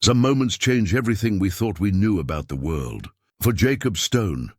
Some moments change everything we thought we knew about the world. For Jacob Stone,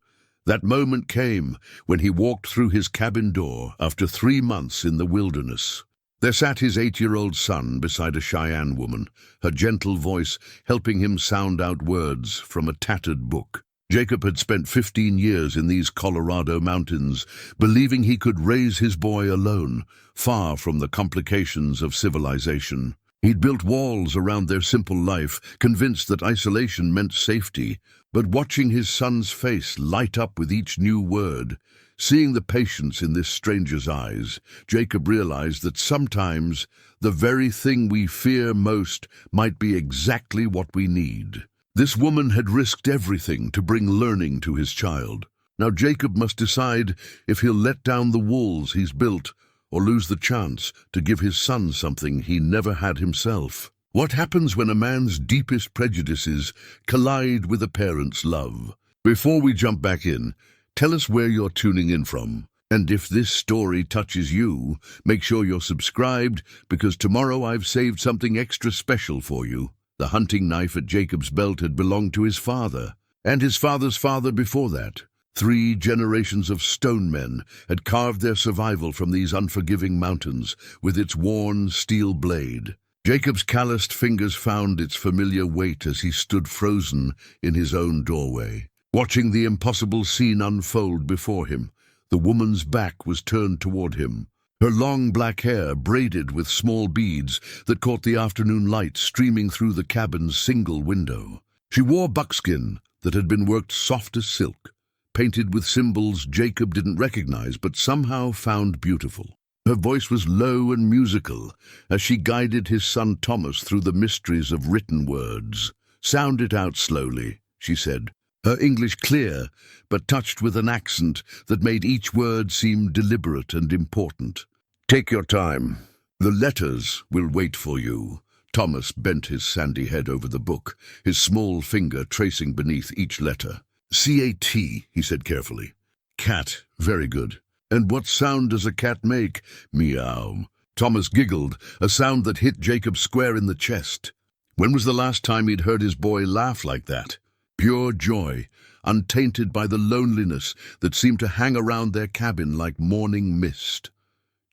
that moment came when he walked through his cabin door after 3 months in the wilderness. There sat his 8-year-old son beside a Cheyenne woman, her gentle voice helping him sound out words from a tattered book. Jacob had spent 15 years in these Colorado mountains, believing he could raise his boy alone, far from the complications of civilization. He'd built walls around their simple life, convinced that isolation meant safety. But watching his son's face light up with each new word, seeing the patience in this stranger's eyes, Jacob realized that sometimes the very thing we fear most might be exactly what we need. This woman had risked everything to bring learning to his child. Now Jacob must decide if he'll let down the walls he's built or lose the chance to give his son something he never had himself. What happens when a man's deepest prejudices collide with a parent's love? Before we jump back in, tell us where you're tuning in from. And if this story touches you, make sure you're subscribed, because tomorrow I've saved something extra special for you. The hunting knife at Jacob's belt had belonged to his father, and his father's father before that. 3 generations of stone men had carved their survival from these unforgiving mountains with its worn steel blade. Jacob's calloused fingers found its familiar weight as he stood frozen in his own doorway, watching the impossible scene unfold before him. The woman's back was turned toward him, her long black hair braided with small beads that caught the afternoon light streaming through the cabin's single window. She wore buckskin that had been worked soft as silk, painted with symbols Jacob didn't recognize but somehow found beautiful. Her voice was low and musical as she guided his son Thomas through the mysteries of written words. "Sound it out slowly," she said, her English clear but touched with an accent that made each word seem deliberate and important. "Take your time. The letters will wait for you." Thomas bent his sandy head over the book, his small finger tracing beneath each letter. "C-A-T, he said carefully. "Cat, very good. And what sound does a cat make?" "Meow." Thomas giggled, a sound that hit Jacob square in the chest. When was the last time he'd heard his boy laugh like that? Pure joy, untainted by the loneliness that seemed to hang around their cabin like morning mist.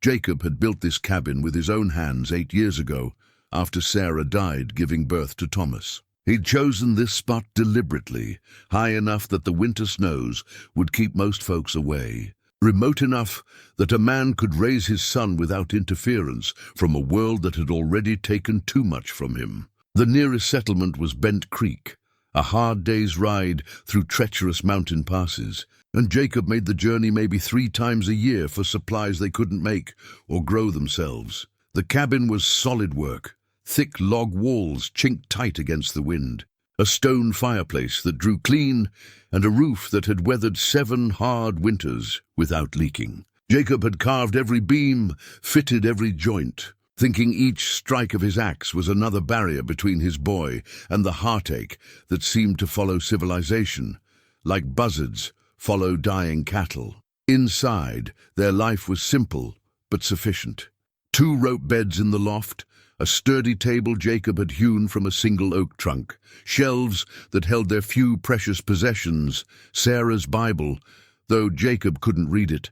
Jacob had built this cabin with his own hands 8 years ago, after Sarah died giving birth to Thomas. He'd chosen this spot deliberately, high enough that the winter snows would keep most folks away, remote enough that a man could raise his son without interference from a world that had already taken too much from him. The nearest settlement was Bent Creek, a hard day's ride through treacherous mountain passes, and Jacob made the journey maybe 3 times a year for supplies they couldn't make or grow themselves. The cabin was solid work. Thick log walls chinked tight against the wind, a stone fireplace that drew clean, and a roof that had weathered 7 hard winters without leaking. Jacob had carved every beam, fitted every joint, thinking each strike of his axe was another barrier between his boy and the heartache that seemed to follow civilization, like buzzards follow dying cattle. Inside, their life was simple but sufficient. 2 rope beds in the loft, a sturdy table Jacob had hewn from a single oak trunk, shelves that held their few precious possessions, Sarah's Bible, though Jacob couldn't read it,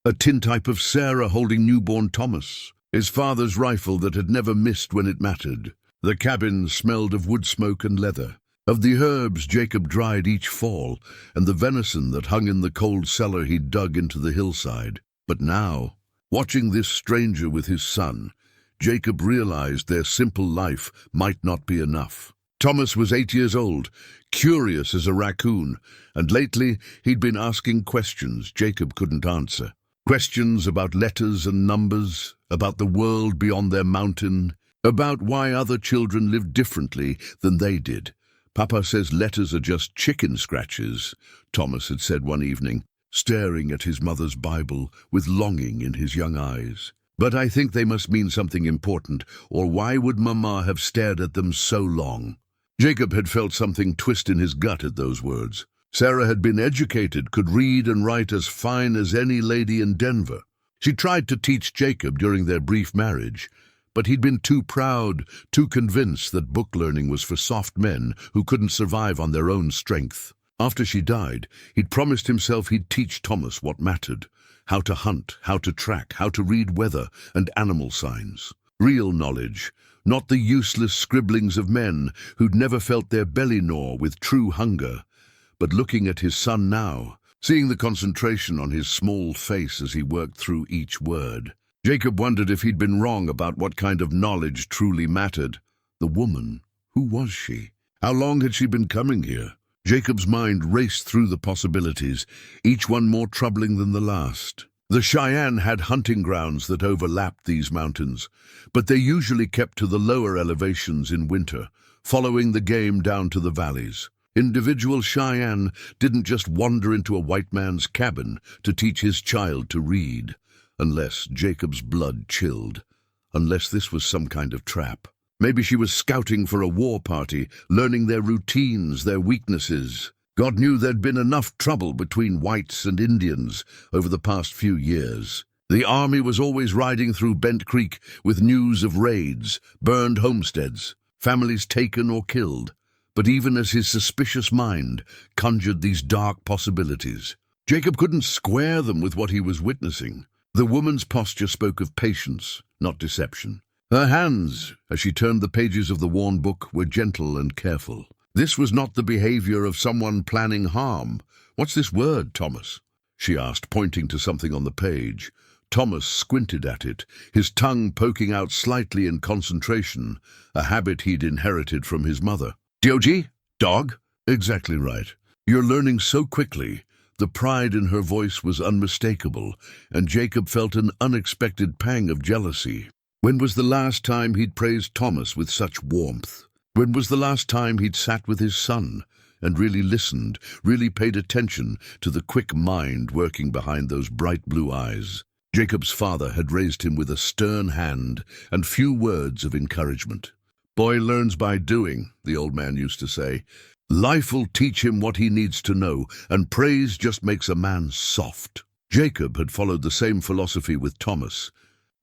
a tintype of Sarah holding newborn Thomas, his father's rifle that had never missed when it mattered. The cabin smelled of wood smoke and leather, of the herbs Jacob dried each fall, and the venison that hung in the cold cellar he'd dug into the hillside. But now, watching this stranger with his son, Jacob realized their simple life might not be enough. Thomas was 8 years old, curious as a raccoon, and lately he'd been asking questions Jacob couldn't answer. Questions about letters and numbers, about the world beyond their mountain, about why other children lived differently than they did. "Papa says letters are just chicken scratches," Thomas had said one evening, staring at his mother's Bible with longing in his young eyes. "But I think they must mean something important, or why would Mama have stared at them so long?" Jacob had felt something twist in his gut at those words. Sarah had been educated, could read and write as fine as any lady in Denver. She tried to teach Jacob during their brief marriage, But he'd been too proud, too convinced that book learning was for soft men who couldn't survive on their own strength. After she died, he'd promised himself he'd teach Thomas what mattered: how to hunt, how to track, how to read weather and animal signs. Real knowledge, not the useless scribblings of men who'd never felt their belly gnaw with true hunger. But looking at his son now, seeing the concentration on his small face as he worked through each word, Jacob wondered if he'd been wrong about what kind of knowledge truly mattered. The woman, who was she? How long had she been coming here? Jacob's mind raced through the possibilities, each one more troubling than the last. The Cheyenne had hunting grounds that overlapped these mountains, but they usually kept to the lower elevations in winter, following the game down to the valleys. Individual Cheyenne didn't just wander into a white man's cabin to teach his child to read, unless Jacob's blood chilled, unless this was some kind of trap. Maybe she was scouting for a war party, learning their routines, their weaknesses. God knew there'd been enough trouble between whites and Indians over the past few years. The army was always riding through Bent Creek with news of raids, burned homesteads, families taken or killed. But even as his suspicious mind conjured these dark possibilities, Jacob couldn't square them with what he was witnessing. The woman's posture spoke of patience, not deception. Her hands, as she turned the pages of the worn book, were gentle and careful. This was not the behavior of someone planning harm. "What's this word, Thomas?" she asked, pointing to something on the page. Thomas squinted at it, his tongue poking out slightly in concentration, a habit he'd inherited from his mother. "Dog? Dog?" "Exactly right. You're learning so quickly." The pride in her voice was unmistakable, and Jacob felt an unexpected pang of jealousy. When was the last time he'd praised Thomas with such warmth? When was the last time he'd sat with his son and really listened, really paid attention to the quick mind working behind those bright blue eyes? Jacob's father had raised him with a stern hand and few words of encouragement. "Boy learns by doing," the old man used to say. "Life will teach him what he needs to know, and praise just makes a man soft." Jacob had followed the same philosophy with Thomas,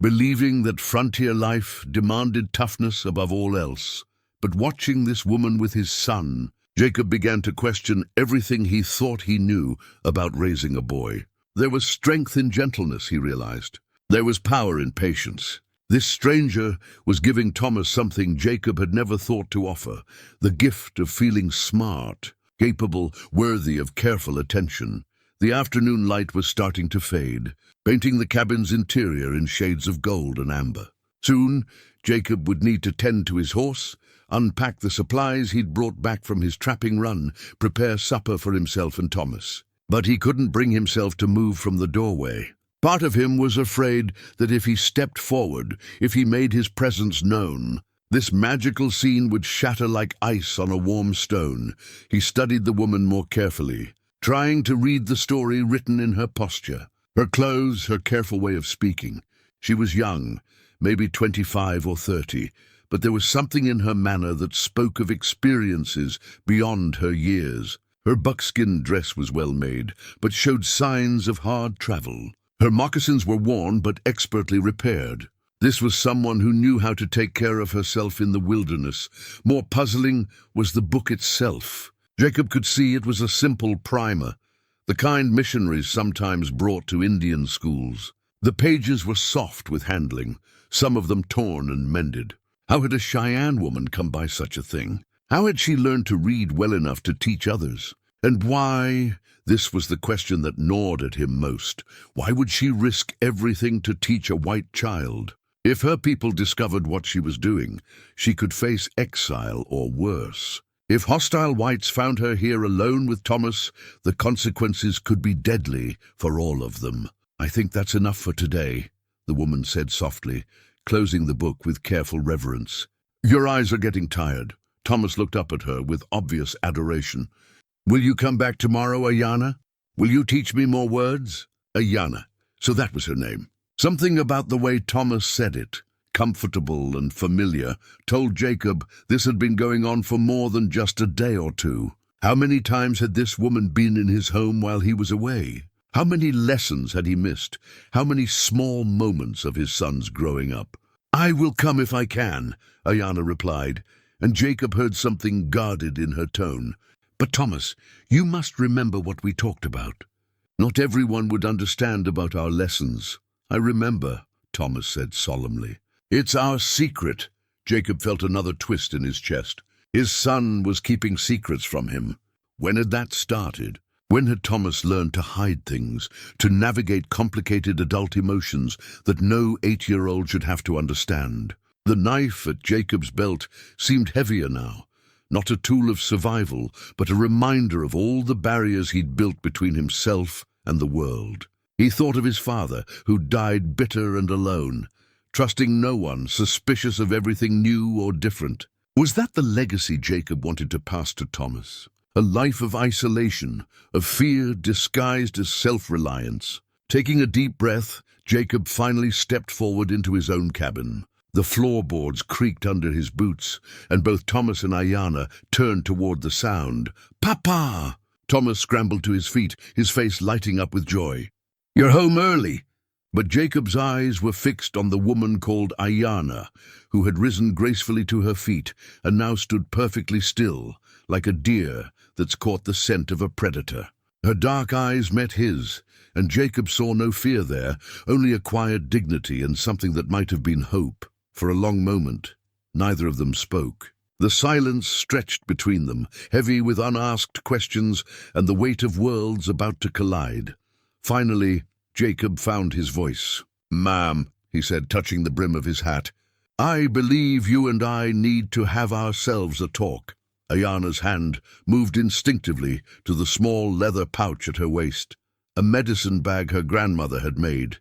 believing that frontier life demanded toughness above all else. But watching this woman with his son, Jacob began to question everything he thought he knew about raising a boy. There was strength in gentleness, he realized. There was power in patience. This stranger was giving Thomas something Jacob had never thought to offer, the gift of feeling smart, capable, worthy of careful attention. The afternoon light was starting to fade, painting the cabin's interior in shades of gold and amber. Soon, Jacob would need to tend to his horse, unpack the supplies he'd brought back from his trapping run, prepare supper for himself and Thomas. But he couldn't bring himself to move from the doorway. Part of him was afraid that if he stepped forward, if he made his presence known, this magical scene would shatter like ice on a warm stone. He studied the woman more carefully, trying to read the story written in her posture, her clothes, her careful way of speaking. She was young, maybe 25 or 30, but there was something in her manner that spoke of experiences beyond her years. Her buckskin dress was well made, but showed signs of hard travel. Her moccasins were worn but expertly repaired. This was someone who knew how to take care of herself in the wilderness. More puzzling was the book itself. Jacob could see it was a simple primer, the kind missionaries sometimes brought to Indian schools. The pages were soft with handling, some of them torn and mended. How had a Cheyenne woman come by such a thing? How had she learned to read well enough to teach others? And why? This was the question that gnawed at him most. Why would she risk everything to teach a white child? If her people discovered what she was doing, she could face exile or worse. If hostile whites found her here alone with Thomas, the consequences could be deadly for all of them. "I think that's enough for today," the woman said softly, closing the book with careful reverence. "Your eyes are getting tired." Thomas looked up at her with obvious adoration. "Will you come back tomorrow, Ayana? Will you teach me more words?" Ayana. So that was her name. Something about the way Thomas said it, comfortable and familiar, told Jacob this had been going on for more than just a day or two. How many times had this woman been in his home while he was away? How many lessons had he missed? How many small moments of his son's growing up? "I will come if I can," Ayana replied, and Jacob heard something guarded in her tone. "But Thomas, you must remember what we talked about. Not everyone would understand about our lessons." "I remember," Thomas said solemnly. "It's our secret." Jacob felt another twist in his chest. His son was keeping secrets from him. When had that started? When had Thomas learned to hide things, to navigate complicated adult emotions that no 8-year-old should have to understand? The knife at Jacob's belt seemed heavier now, not a tool of survival, but a reminder of all the barriers he'd built between himself and the world. He thought of his father, who died bitter and alone, trusting no one, suspicious of everything new or different. Was that the legacy Jacob wanted to pass to Thomas? A life of isolation, of fear disguised as self-reliance. Taking a deep breath, Jacob finally stepped forward into his own cabin. The floorboards creaked under his boots, and both Thomas and Ayana turned toward the sound. "Papa!" Thomas scrambled to his feet, his face lighting up with joy. "You're home early." But Jacob's eyes were fixed on the woman called Ayana, who had risen gracefully to her feet and now stood perfectly still, like a deer that's caught the scent of a predator. Her dark eyes met his, and Jacob saw no fear there, only a quiet dignity and something that might have been hope. For a long moment, neither of them spoke. The silence stretched between them, heavy with unasked questions and the weight of worlds about to collide. Finally, Jacob found his voice. "Ma'am," he said, touching the brim of his hat, "I believe you and I need to have ourselves a talk." Ayana's hand moved instinctively to the small leather pouch at her waist, a medicine bag her grandmother had made,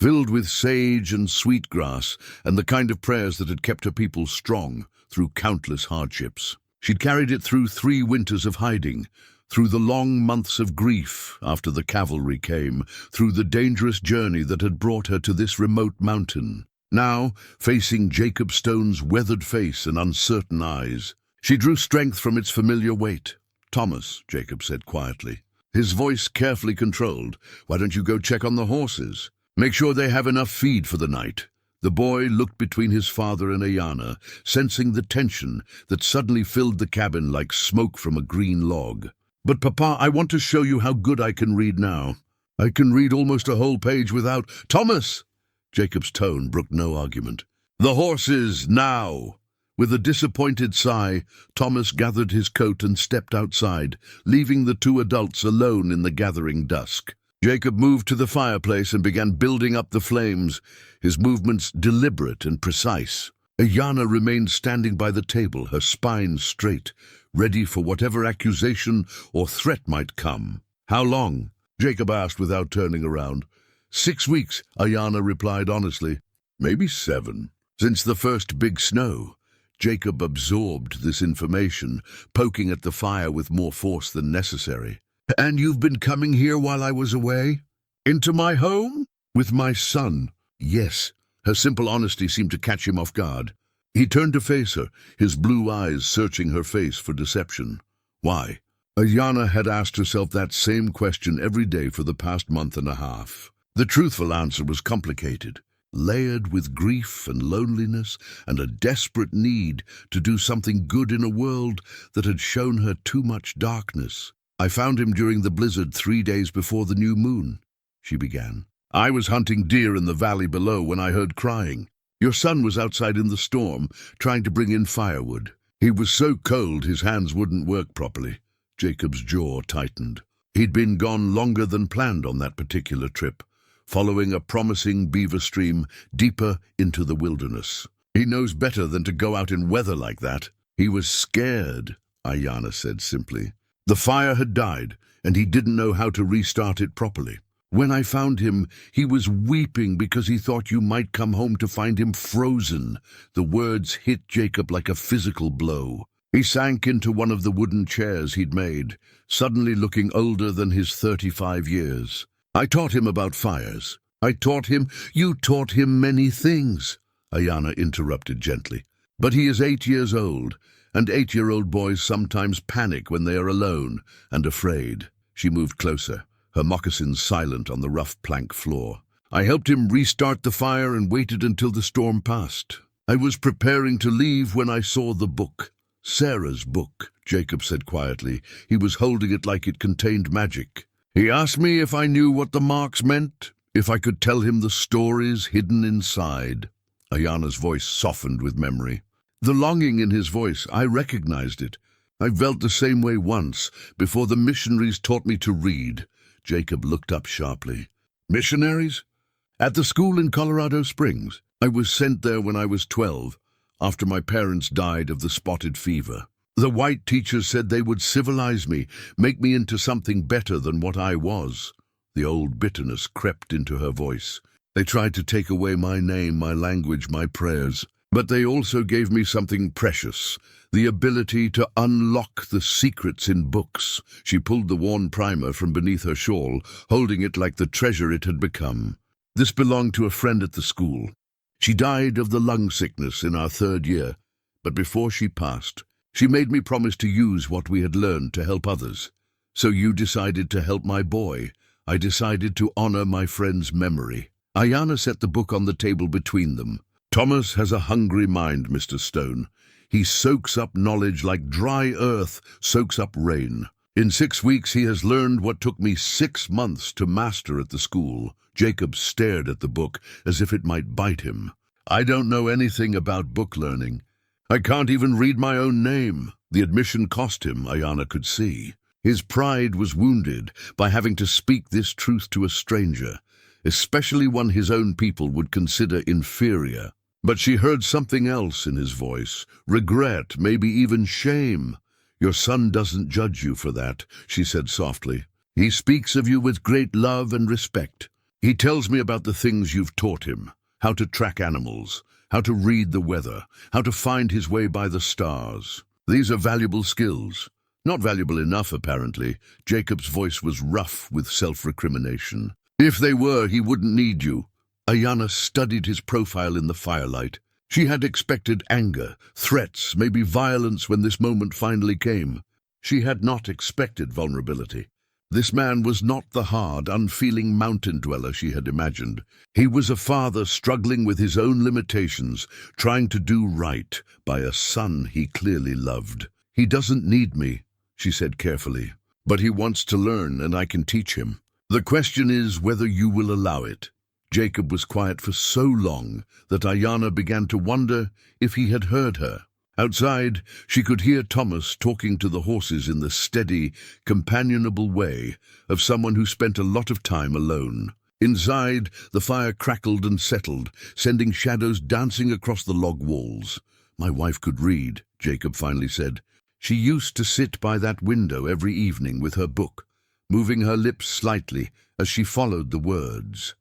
filled with sage and sweetgrass and the kind of prayers that had kept her people strong through countless hardships. She'd carried it through 3 winters of hiding, through the long months of grief after the cavalry came, through the dangerous journey that had brought her to this remote mountain. Now, facing Jacob Stone's weathered face and uncertain eyes, she drew strength from its familiar weight. "Thomas," Jacob said quietly, his voice carefully controlled, "why don't you go check on the horses? Make sure they have enough feed for the night." The boy looked between his father and Ayana, sensing the tension that suddenly filled the cabin like smoke from a green log. "But Papa, I want to show you how good I can read now. I can read almost a whole page without—" "Thomas!" Jacob's tone brooked no argument. "The horses, now!" With a disappointed sigh, Thomas gathered his coat and stepped outside, leaving the 2 adults alone in the gathering dusk. Jacob moved to the fireplace and began building up the flames, his movements deliberate and precise. Ayana remained standing by the table, her spine straight, ready for whatever accusation or threat might come. "How long?" Jacob asked without turning around. 6 weeks, Ayana replied honestly. "Maybe 7. Since the first big snow." Jacob absorbed this information, poking at the fire with more force than necessary. "And you've been coming here while I was away? Into my home?" "With my son." "Yes." Her simple honesty seemed to catch him off guard. He turned to face her, his blue eyes searching her face for deception. "Why?" Ayana had asked herself that same question every day for the past month and a half. The truthful answer was complicated, layered with grief and loneliness and a desperate need to do something good in a world that had shown her too much darkness. "I found him during the blizzard 3 days before the new moon," she began. "I was hunting deer in the valley below when I heard crying. Your son was outside in the storm, trying to bring in firewood. He was so cold his hands wouldn't work properly." Jacob's jaw tightened. He'd been gone longer than planned on that particular trip, following a promising beaver stream deeper into the wilderness. "He knows better than to go out in weather like that." "He was scared," Ayana said simply. "The fire had died, and he didn't know how to restart it properly. When I found him, he was weeping because he thought you might come home to find him frozen." The words hit Jacob like a physical blow. He sank into one of the wooden chairs he'd made, suddenly looking older than his 35 years. "I taught him about fires. I taught him—" "You taught him many things," Ayana interrupted gently. "But he is 8 years old, and 8-year-old boys sometimes panic when they are alone and afraid." She moved closer, her moccasins silent on the rough plank floor. I helped him restart the fire and waited until the storm passed. I was preparing to leave when I saw the book. Sarah's book, Jacob said quietly. He was holding it like it contained magic. He asked me if I knew what the marks meant, if I could tell him the stories hidden inside. Ayana's voice softened with memory. The longing in his voice, I recognized it. I felt the same way once, before the missionaries taught me to read. Jacob looked up sharply. Missionaries? At the school in Colorado Springs. I was sent there when I was 12, after my parents died of the spotted fever. The white teachers said they would civilize me, make me into something better than what I was. The old bitterness crept into her voice. They tried to take away my name, my language, my prayers. But they also gave me something precious, the ability to unlock the secrets in books. She pulled the worn primer from beneath her shawl, holding it like the treasure it had become. This belonged to a friend at the school. She died of the lung sickness in our 3rd year, but before she passed, she made me promise to use what we had learned to help others. So you decided to help my boy. I decided to honor my friend's memory. Ayana set the book on the table between them. Thomas has a hungry mind, Mr. Stone. He soaks up knowledge like dry earth soaks up rain. In 6 weeks he has learned what took me 6 months to master at the school. Jacob stared at the book as if it might bite him. I don't know anything about book learning. I can't even read my own name. The admission cost him, Ayana could see. His pride was wounded by having to speak this truth to a stranger, especially one his own people would consider inferior. But she heard something else in his voice, regret, maybe even shame. Your son doesn't judge you for that, she said softly. He speaks of you with great love and respect. He tells me about the things you've taught him, how to track animals, how to read the weather, how to find his way by the stars. These are valuable skills. Not valuable enough, apparently. Jacob's voice was rough with self-recrimination. If they were, he wouldn't need you. Ayana studied his profile in the firelight. She had expected anger, threats, maybe violence when this moment finally came. She had not expected vulnerability. This man was not the hard, unfeeling mountain dweller she had imagined. He was a father struggling with his own limitations, trying to do right by a son he clearly loved. He doesn't need me, she said carefully, but he wants to learn and I can teach him. The question is whether you will allow it. Jacob was quiet for so long that Ayana began to wonder if he had heard her. Outside, she could hear Thomas talking to the horses in the steady, companionable way of someone who spent a lot of time alone. Inside, the fire crackled and settled, sending shadows dancing across the log walls. My wife could read, Jacob finally said. She used to sit by that window every evening with her book, moving her lips slightly as she followed the words.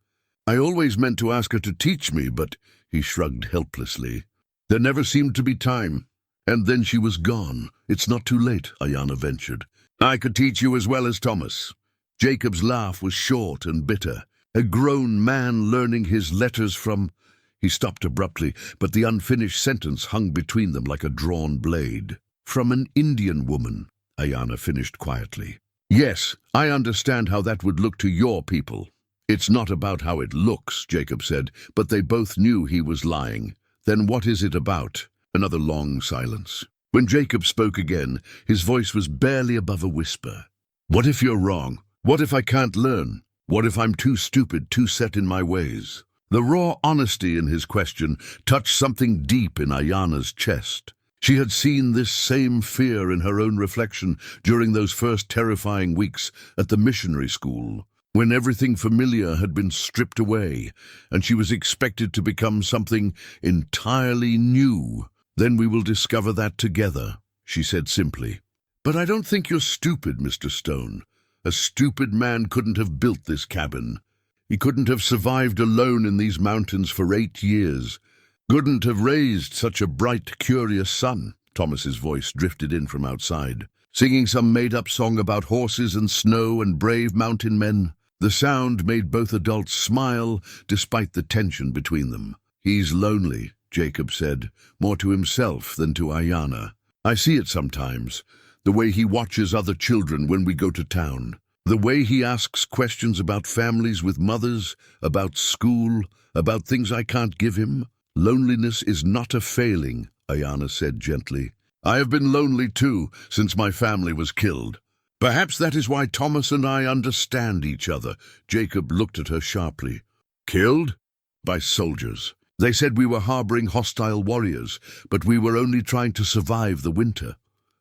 I always meant to ask her to teach me, but he shrugged helplessly. There never seemed to be time. And then she was gone. It's not too late, Ayana ventured. I could teach you as well as Thomas. Jacob's laugh was short and bitter. A grown man learning his letters from... He stopped abruptly, but the unfinished sentence hung between them like a drawn blade. From an Indian woman, Ayana finished quietly. Yes, I understand how that would look to your people. It's not about how it looks, Jacob said, but they both knew he was lying. Then what is it about? Another long silence. When Jacob spoke again, his voice was barely above a whisper. What if you're wrong? What if I can't learn? What if I'm too stupid, too set in my ways? The raw honesty in his question touched something deep in Ayana's chest. She had seen this same fear in her own reflection during those first terrifying weeks at the missionary school, when everything familiar had been stripped away, and she was expected to become something entirely new. Then we will discover that together, she said simply. But I don't think you're stupid, Mr. Stone. A stupid man couldn't have built this cabin. He couldn't have survived alone in these mountains for 8 years. Couldn't have raised such a bright, curious son. Thomas's voice drifted in from outside, singing some made-up song about horses and snow and brave mountain men. The sound made both adults smile, despite the tension between them. He's lonely, Jacob said, more to himself than to Ayana. I see it sometimes, the way he watches other children when we go to town. The way he asks questions about families with mothers, about school, about things I can't give him. Loneliness is not a failing, Ayana said gently. I have been lonely too, since my family was killed. Perhaps that is why Thomas and I understand each other. Jacob looked at her sharply. Killed? By soldiers. They said we were harboring hostile warriors, but we were only trying to survive the winter.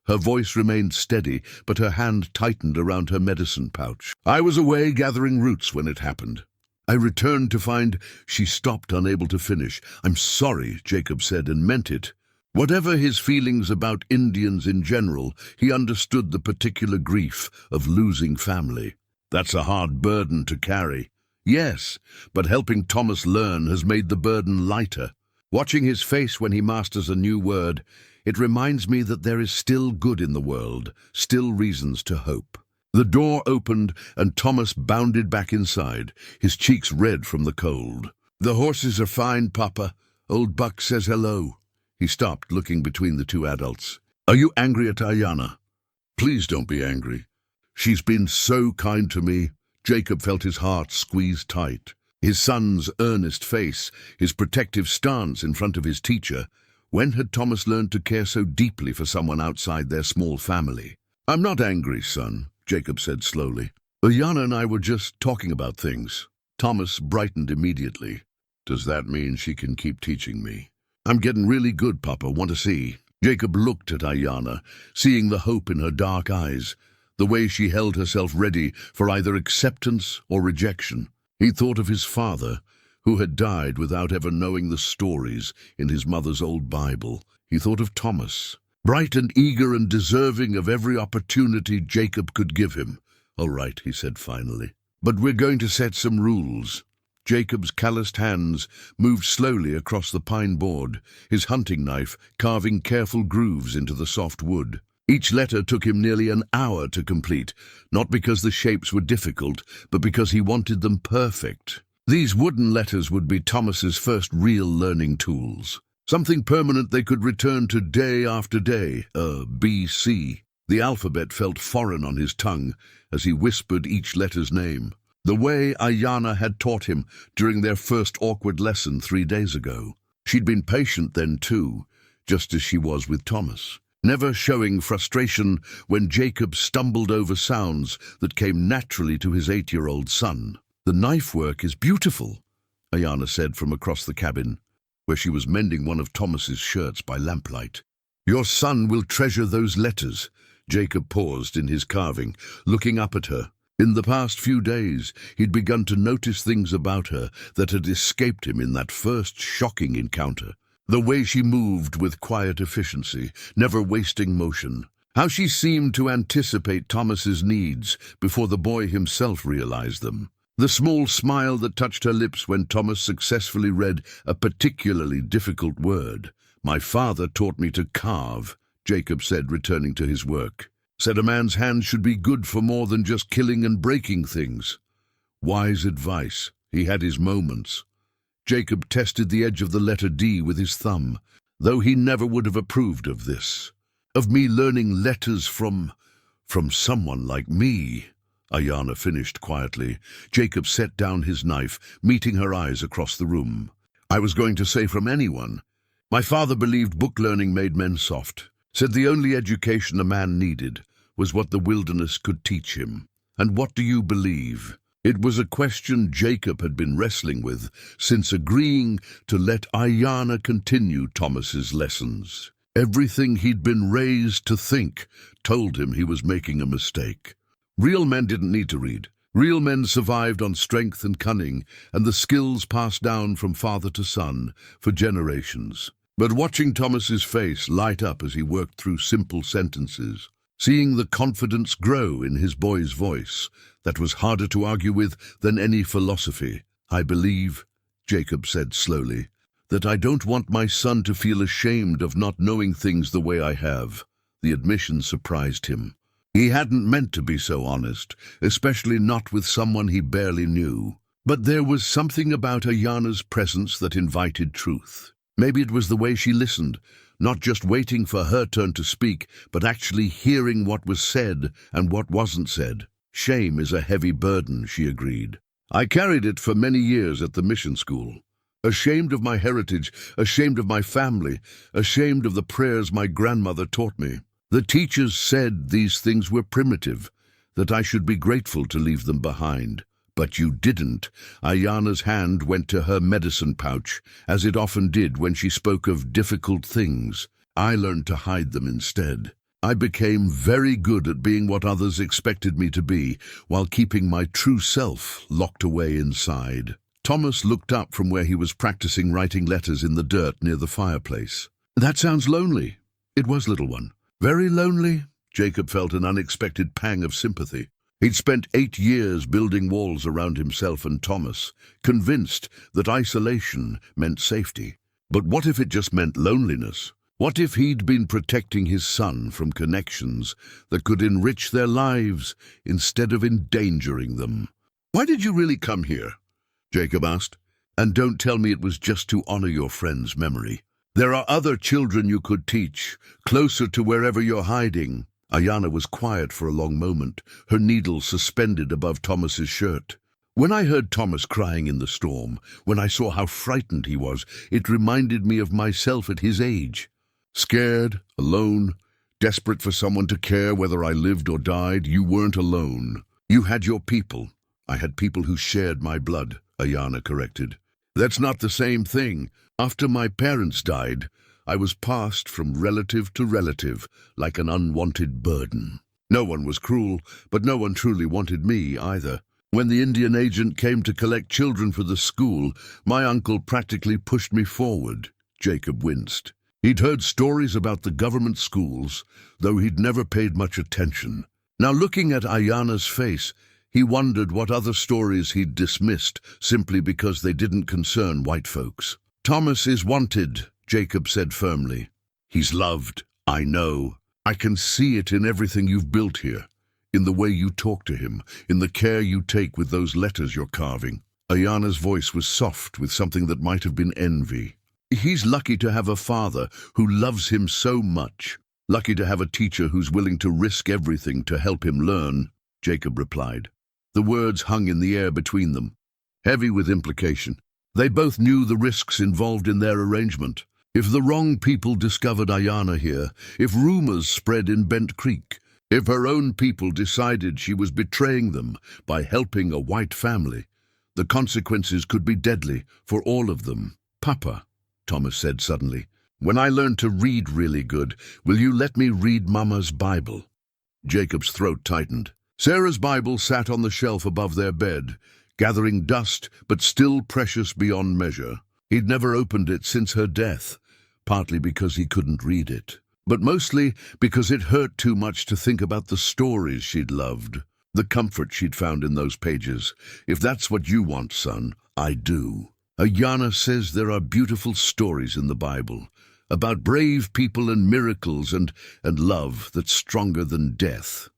Her voice remained steady, but her hand tightened around her medicine pouch. I was away gathering roots when it happened. I returned to find she stopped, unable to finish. I'm sorry, Jacob said, and meant it. Whatever his feelings about Indians in general, he understood the particular grief of losing family. That's a hard burden to carry. Yes, but helping Thomas learn has made the burden lighter. Watching his face when he masters a new word, it reminds me that there is still good in the world, still reasons to hope. The door opened and Thomas bounded back inside, his cheeks red from the cold. The horses are fine, Papa. Old Buck says hello. He stopped, looking between the two adults. Are you angry at Ayana? Please don't be angry. She's been so kind to me. Jacob felt his heart squeeze tight. His son's earnest face, his protective stance in front of his teacher. When had Thomas learned to care so deeply for someone outside their small family? I'm not angry, son, Jacob said slowly. Ayana and I were just talking about things. Thomas brightened immediately. Does that mean she can keep teaching me? I'm getting really good, Papa. Want to see? Jacob looked at Ayana, seeing the hope in her dark eyes, the way she held herself ready for either acceptance or rejection. He thought of his father, who had died without ever knowing the stories in his mother's old Bible. He thought of Thomas, bright and eager and deserving of every opportunity Jacob could give him. All right, he said finally. But we're going to set some rules. Jacob's calloused hands moved slowly across the pine board, his hunting knife carving careful grooves into the soft wood. Each letter took him nearly an hour to complete, not because the shapes were difficult, but because he wanted them perfect. These wooden letters would be Thomas's first real learning tools. Something permanent they could return to day after day, B.C. The alphabet felt foreign on his tongue as he whispered each letter's name, the way Ayana had taught him during their first awkward lesson 3 days ago. She'd been patient then too, just as she was with Thomas, never showing frustration when Jacob stumbled over sounds that came naturally to his 8-year-old son. The knife work is beautiful, Ayana said from across the cabin, where she was mending one of Thomas's shirts by lamplight. Your son will treasure those letters. Jacob paused in his carving, looking up at her. In the past few days, he'd begun to notice things about her that had escaped him in that first shocking encounter. The way she moved with quiet efficiency, never wasting motion. How she seemed to anticipate Thomas's needs before the boy himself realized them. The small smile that touched her lips when Thomas successfully read a particularly difficult word. My father taught me to carve, Jacob said, returning to his work. Said a man's hand should be good for more than just killing and breaking things. Wise advice. He had his moments. Jacob tested the edge of the letter D with his thumb, though he never would have approved of this. Of me learning letters from someone like me. Ayana finished quietly. Jacob set down his knife, meeting her eyes across the room. I was going to say from anyone. My father believed book learning made men soft, said the only education a man needed was what the wilderness could teach him. And what do you believe? It was a question Jacob had been wrestling with since agreeing to let Ayana continue Thomas's lessons. Everything he'd been raised to think told him he was making a mistake. Real men didn't need to read. Real men survived on strength and cunning, and the skills passed down from father to son for generations. But watching Thomas's face light up as he worked through simple sentences, seeing the confidence grow in his boy's voice, that was harder to argue with than any philosophy. I believe, Jacob said slowly, that I don't want my son to feel ashamed of not knowing things the way I have. The admission surprised him. He hadn't meant to be so honest, especially not with someone he barely knew. But there was something about Ayana's presence that invited truth. Maybe it was the way she listened, not just waiting for her turn to speak, but actually hearing what was said and what wasn't said. Shame is a heavy burden, she agreed. I carried it for many years at the mission school. Ashamed of my heritage, ashamed of my family, ashamed of the prayers my grandmother taught me. The teachers said these things were primitive, that I should be grateful to leave them behind. But you didn't. Ayana's hand went to her medicine pouch, as it often did when she spoke of difficult things. I learned to hide them instead. I became very good at being what others expected me to be, while keeping my true self locked away inside. Thomas looked up from where he was practicing writing letters in the dirt near the fireplace. That sounds lonely. It was, little one. Very lonely. Jacob felt an unexpected pang of sympathy. He'd spent 8 years building walls around himself and Thomas, convinced that isolation meant safety. But what if it just meant loneliness? What if he'd been protecting his son from connections that could enrich their lives instead of endangering them? Why did you really come here? Jacob asked. And don't tell me it was just to honor your friend's memory. There are other children you could teach, closer to wherever you're hiding. Ayana was quiet for a long moment, her needle suspended above Thomas's shirt. When I heard Thomas crying in the storm, when I saw how frightened he was, it reminded me of myself at his age. Scared, alone, desperate for someone to care whether I lived or died. You weren't alone. You had your people. I had people who shared my blood, Ayana corrected. That's not the same thing. After my parents died, I was passed from relative to relative, like an unwanted burden. No one was cruel, but no one truly wanted me either. When the Indian agent came to collect children for the school, my uncle practically pushed me forward. Jacob winced. He'd heard stories about the government schools, though he'd never paid much attention. Now, looking at Ayana's face, he wondered what other stories he'd dismissed simply because they didn't concern white folks. Thomas is wanted, Jacob said firmly. He's loved, I know. I can see it in everything you've built here, in the way you talk to him, in the care you take with those letters you're carving. Ayana's voice was soft with something that might have been envy. He's lucky to have a father who loves him so much, lucky to have a teacher who's willing to risk everything to help him learn, Jacob replied. The words hung in the air between them, heavy with implication. They both knew the risks involved in their arrangement. If the wrong people discovered Ayana here, if rumors spread in Bent Creek, if her own people decided she was betraying them by helping a white family, the consequences could be deadly for all of them. Papa, Thomas said suddenly, when I learn to read really good, will you let me read Mama's Bible? Jacob's throat tightened. Sarah's Bible sat on the shelf above their bed, gathering dust but still precious beyond measure. He'd never opened it since her death, partly because he couldn't read it, but mostly because it hurt too much to think about the stories she'd loved, the comfort she'd found in those pages. If that's what you want, son, I do. Ayana says there are beautiful stories in the Bible, about brave people and miracles and love that's stronger than death.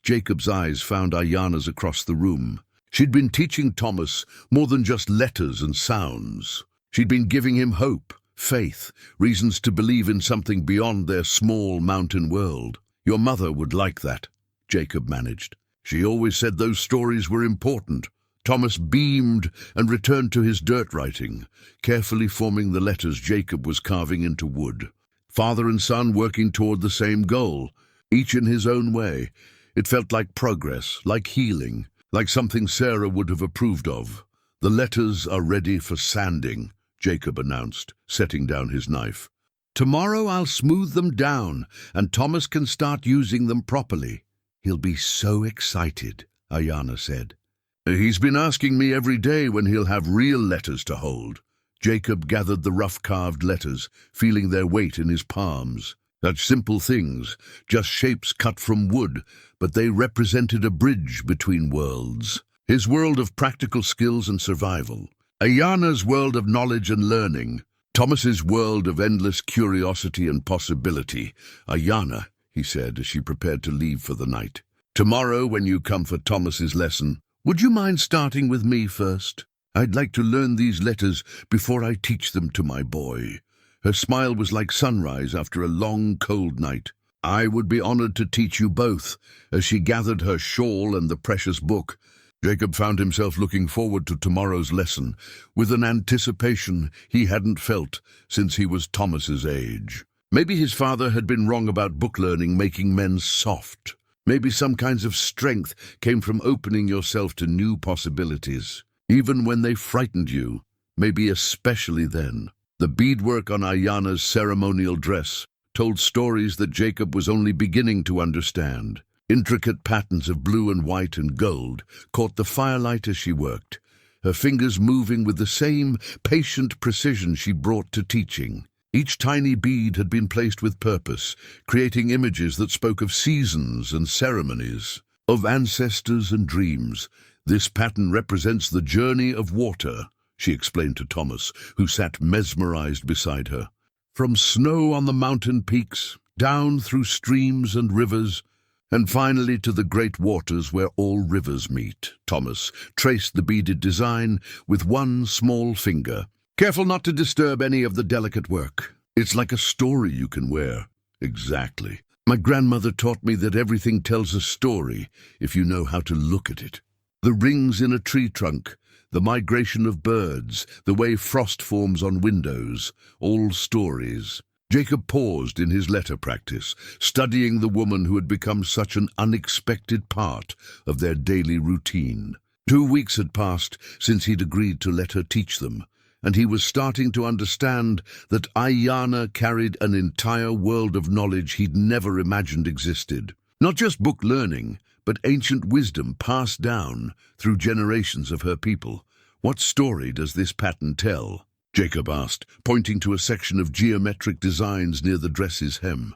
Jacob's eyes found Ayana's across the room. She'd been teaching Thomas more than just letters and sounds. She'd been giving him hope, faith, reasons to believe in something beyond their small mountain world. Your mother would like that, Jacob managed. She always said those stories were important. Thomas beamed and returned to his dirt writing, carefully forming the letters Jacob was carving into wood. Father and son working toward the same goal, each in his own way. It felt like progress, like healing, like something Sarah would have approved of. The letters are ready for sanding, Jacob announced, setting down his knife. Tomorrow I'll smooth them down, and Thomas can start using them properly. He'll be so excited, Ayana said. He's been asking me every day when he'll have real letters to hold. Jacob gathered the rough-carved letters, feeling their weight in his palms. Such simple things, just shapes cut from wood, but they represented a bridge between worlds. His world of practical skills and survival. Ayana's world of knowledge and learning. Thomas's world of endless curiosity and possibility. Ayana, he said as she prepared to leave for the night. Tomorrow, when you come for Thomas's lesson, would you mind starting with me first? I'd like to learn these letters before I teach them to my boy. Her smile was like sunrise after a long, cold night. I would be honored to teach you both." As she gathered her shawl and the precious book, Jacob found himself looking forward to tomorrow's lesson with an anticipation he hadn't felt since he was Thomas's age. Maybe his father had been wrong about book learning making men soft. Maybe some kinds of strength came from opening yourself to new possibilities, even when they frightened you, maybe especially then. The beadwork on Ayanna's ceremonial dress told stories that Jacob was only beginning to understand. Intricate patterns of blue and white and gold caught the firelight as she worked, her fingers moving with the same patient precision she brought to teaching. Each tiny bead had been placed with purpose, creating images that spoke of seasons and ceremonies, of ancestors and dreams. "This pattern represents the journey of water," she explained to Thomas, who sat mesmerized beside her. "From snow on the mountain peaks, down through streams and rivers, and finally to the great waters where all rivers meet." Thomas traced the beaded design with one small finger. "Careful not to disturb any of the delicate work. It's like a story you can wear." "Exactly. My grandmother taught me that everything tells a story if you know how to look at it. The rings in a tree trunk, the migration of birds, the way frost forms on windows, all stories." Jacob paused in his letter practice, studying the woman who had become such an unexpected part of their daily routine. 2 weeks had passed since he'd agreed to let her teach them, and he was starting to understand that Ayanna carried an entire world of knowledge he'd never imagined existed. Not just book learning, but ancient wisdom passed down through generations of her people. "What story does this pattern tell?" Jacob asked, pointing to a section of geometric designs near the dress's hem.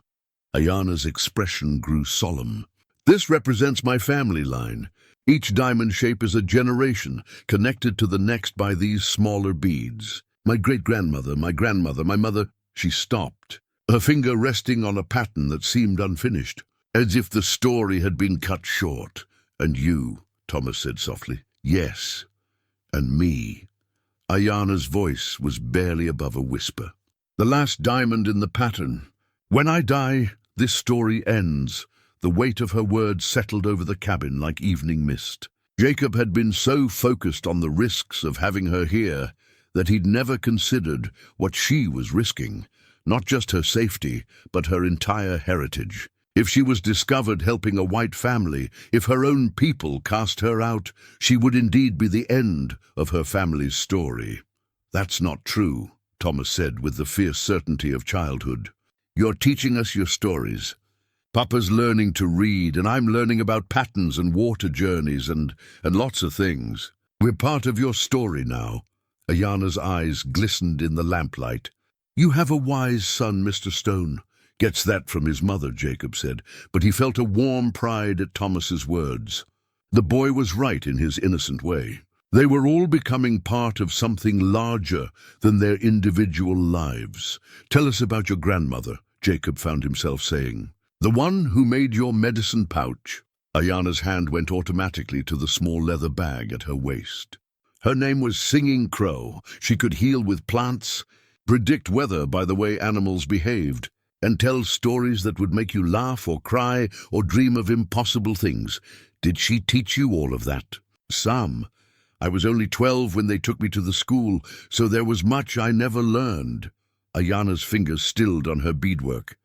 Ayanna's expression grew solemn. "This represents my family line. Each diamond shape is a generation, connected to the next by these smaller beads. My great-grandmother, my grandmother, my mother—" She stopped, her finger resting on a pattern that seemed unfinished, as if the story had been cut short. "And you," Thomas said softly. "Yes, and me." Ayanna's voice was barely above a whisper. "The last diamond in the pattern. When I die, this story ends." The weight of her words settled over the cabin like evening mist. Jacob had been so focused on the risks of having her here that he'd never considered what she was risking, not just her safety, but her entire heritage. If she was discovered helping a white family, if her own people cast her out, she would indeed be the end of her family's story. "That's not true," Thomas said with the fierce certainty of childhood. "You're teaching us your stories. Papa's learning to read, and I'm learning about patterns and water journeys and lots of things. We're part of your story now." Ayanna's eyes glistened in the lamplight. "You have a wise son, Mr. Stone." "Gets that from his mother," Jacob said, but he felt a warm pride at Thomas's words. The boy was right in his innocent way. They were all becoming part of something larger than their individual lives. "Tell us about your grandmother," Jacob found himself saying. "The one who made your medicine pouch." Ayanna's hand went automatically to the small leather bag at her waist. "Her name was Singing Crow. She could heal with plants, predict weather by the way animals behaved, and tell stories that would make you laugh or cry or dream of impossible things. Did she teach you all of that?" "Some. I was only 12 when they took me to the school, so there was much I never learned." Ayanna's fingers stilled on her beadwork.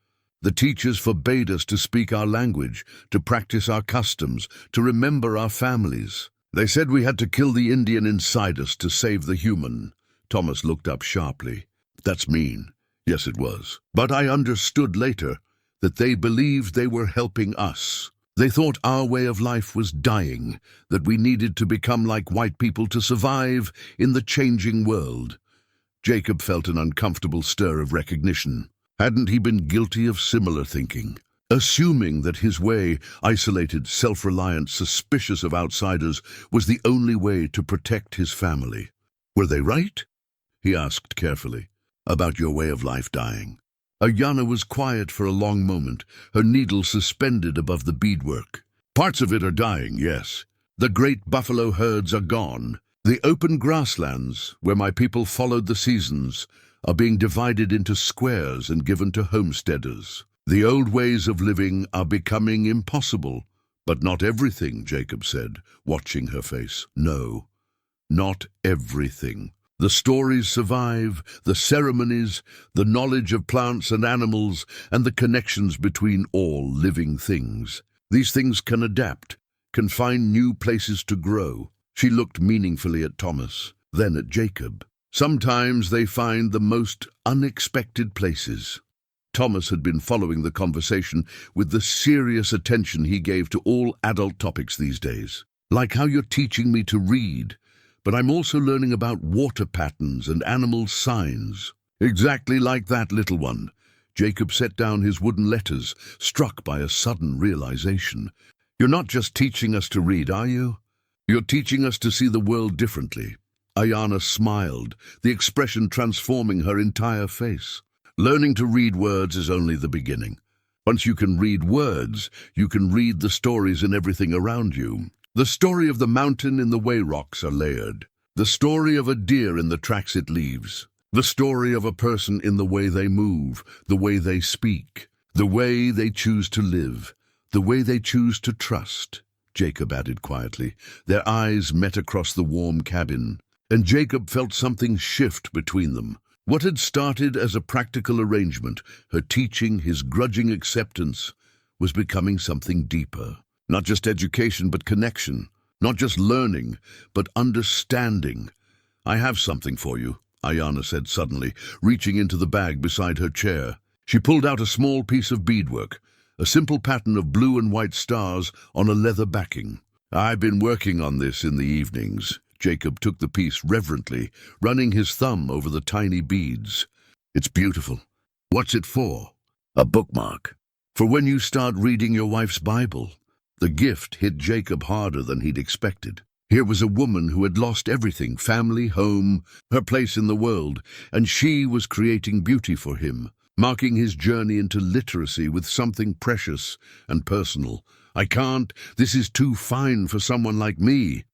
"The teachers forbade us to speak our language, to practice our customs, to remember our families. They said we had to kill the Indian inside us to save the human." Thomas looked up sharply. "That's mean." "Yes, it was. But I understood later that they believed they were helping us. They thought our way of life was dying, that we needed to become like white people to survive in the changing world." Jacob felt an uncomfortable stir of recognition. Hadn't he been guilty of similar thinking? Assuming that his way, isolated, self-reliant, suspicious of outsiders, was the only way to protect his family. "Were they right?" he asked carefully. "About your way of life dying?" Ayanna was quiet for a long moment, her needle suspended above the beadwork. "Parts of it are dying, yes. The great buffalo herds are gone. The open grasslands, where my people followed the seasons, are being divided into squares and given to homesteaders. The old ways of living are becoming impossible. But not everything, Jacob said, watching her face. No, not everything. The stories survive, the ceremonies, the knowledge of plants and animals, and the connections between all living things. These things can adapt, can find new places to grow. She looked meaningfully at Thomas, then at Jacob. Sometimes they find the most unexpected places. Thomas had been following the conversation with the serious attention he gave to all adult topics these days. Like how you're teaching me to read, but I'm also learning about water patterns and animal signs. Exactly like that, little one. Jacob set down his wooden letters, struck by a sudden realization. You're not just teaching us to read, are you? You're teaching us to see the world differently. Ayanna smiled, the expression transforming her entire face. Learning to read words is only the beginning. Once you can read words, you can read the stories in everything around you. The story of the mountain in the way rocks are layered. The story of a deer in the tracks it leaves. The story of a person in the way they move, the way they speak, the way they choose to live, the way they choose to trust, Jacob added quietly. Their eyes met across the warm cabin, and Jacob felt something shift between them. What had started as a practical arrangement, her teaching, his grudging acceptance, was becoming something deeper. Not just education, but connection. Not just learning, but understanding. I have something for you, Ayanna said suddenly, reaching into the bag beside her chair. She pulled out a small piece of beadwork, a simple pattern of blue and white stars on a leather backing. I've been working on this in the evenings. Jacob took the piece reverently, running his thumb over the tiny beads. It's beautiful. What's it for? A bookmark. For when you start reading your wife's Bible. The gift hit Jacob harder than he'd expected. Here was a woman who had lost everything, family, home, her place in the world, and she was creating beauty for him, marking his journey into literacy with something precious and personal. This is too fine for someone like me.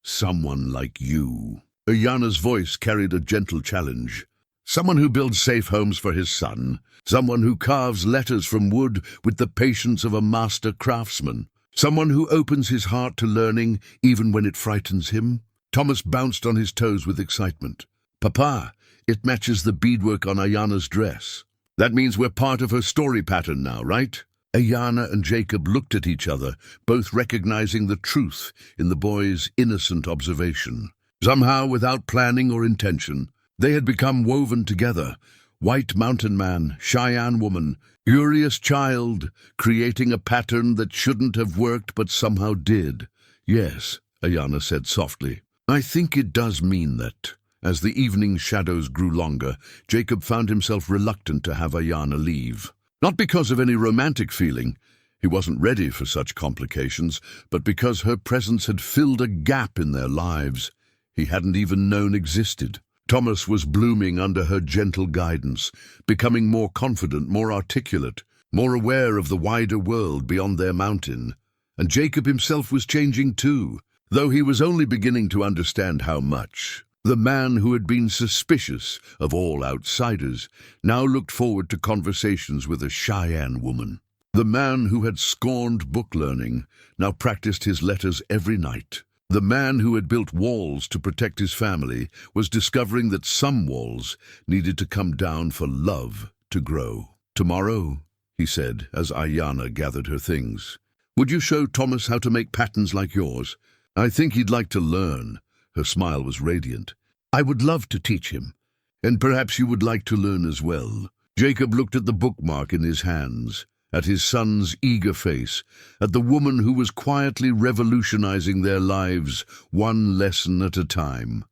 Someone like you. Ayanna's voice carried a gentle challenge. Someone who builds safe homes for his son. Someone who carves letters from wood with the patience of a master craftsman. Someone who opens his heart to learning even when it frightens him. Thomas bounced on his toes with excitement. Papa, it matches the beadwork on Ayanna's dress. That means we're part of her story pattern now, right? Ayanna and Jacob looked at each other, both recognizing the truth in the boy's innocent observation. Somehow, without planning or intention, they had become woven together. White mountain man, Cheyenne woman, curious child, creating a pattern that shouldn't have worked but somehow did. Yes, Ayanna said softly. I think it does mean that. As the evening shadows grew longer, Jacob found himself reluctant to have Ayanna leave. Not because of any romantic feeling, he wasn't ready for such complications, but because her presence had filled a gap in their lives he hadn't even known existed. Thomas was blooming under her gentle guidance, becoming more confident, more articulate, more aware of the wider world beyond their mountain. And Jacob himself was changing too, though he was only beginning to understand how much. The man who had been suspicious of all outsiders now looked forward to conversations with a Cheyenne woman. The man who had scorned book learning now practiced his letters every night. The man who had built walls to protect his family was discovering that some walls needed to come down for love to grow. Tomorrow, he said, as Ayanna gathered her things, would you show Thomas how to make patterns like yours? I think he'd like to learn. Her smile was radiant. I would love to teach him, and perhaps you would like to learn as well. Jacob looked at the bookmark in his hands, at his son's eager face, at the woman who was quietly revolutionizing their lives one lesson at a time.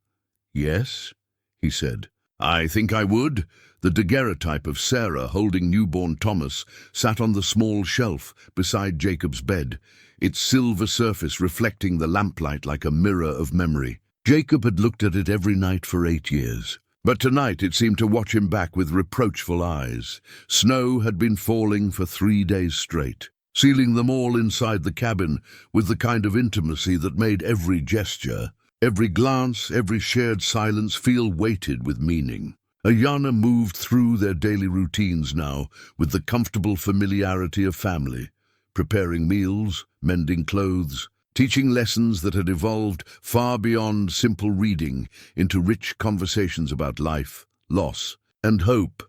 Yes, he said. I think I would. The daguerreotype of Sarah holding newborn Thomas sat on the small shelf beside Jacob's bed, its silver surface reflecting the lamplight like a mirror of memory. Jacob had looked at it every night for 8 years, but tonight it seemed to watch him back with reproachful eyes. Snow had been falling for 3 days straight, sealing them all inside the cabin with the kind of intimacy that made every gesture, every glance, every shared silence feel weighted with meaning. Ayana moved through their daily routines now with the comfortable familiarity of family, preparing meals, mending clothes, teaching lessons that had evolved far beyond simple reading into rich conversations about life, loss, and hope.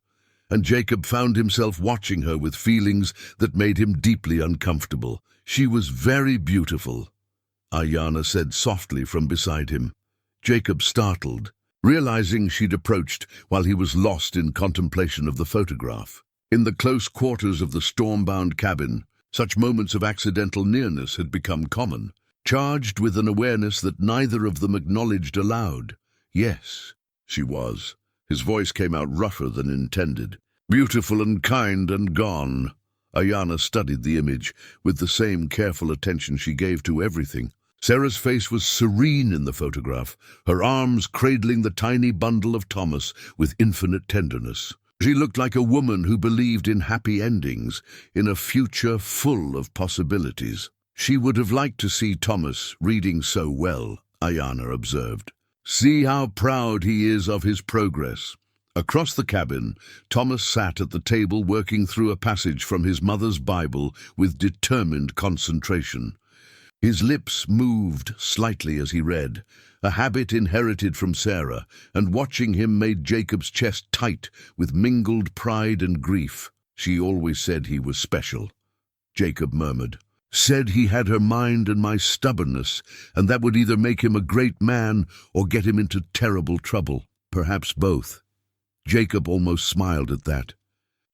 And Jacob found himself watching her with feelings that made him deeply uncomfortable. She was very beautiful, Ayana said softly from beside him. Jacob startled, realizing she'd approached while he was lost in contemplation of the photograph. In the close quarters of the storm-bound cabin, such moments of accidental nearness had become common, charged with an awareness that neither of them acknowledged aloud. Yes, she was. His voice came out rougher than intended. Beautiful and kind and gone. Ayana studied the image with the same careful attention she gave to everything. Sarah's face was serene in the photograph, her arms cradling the tiny bundle of Thomas with infinite tenderness. She looked like a woman who believed in happy endings, in a future full of possibilities. She would have liked to see Thomas reading so well, Ayana observed. See how proud he is of his progress. Across the cabin, Thomas sat at the table working through a passage from his mother's Bible with determined concentration. His lips moved slightly as he read, a habit inherited from Sarah, and watching him made Jacob's chest tight with mingled pride and grief. She always said he was special, Jacob murmured. Said he had her mind and my stubbornness, and that would either make him a great man or get him into terrible trouble, perhaps both. Jacob almost smiled at that.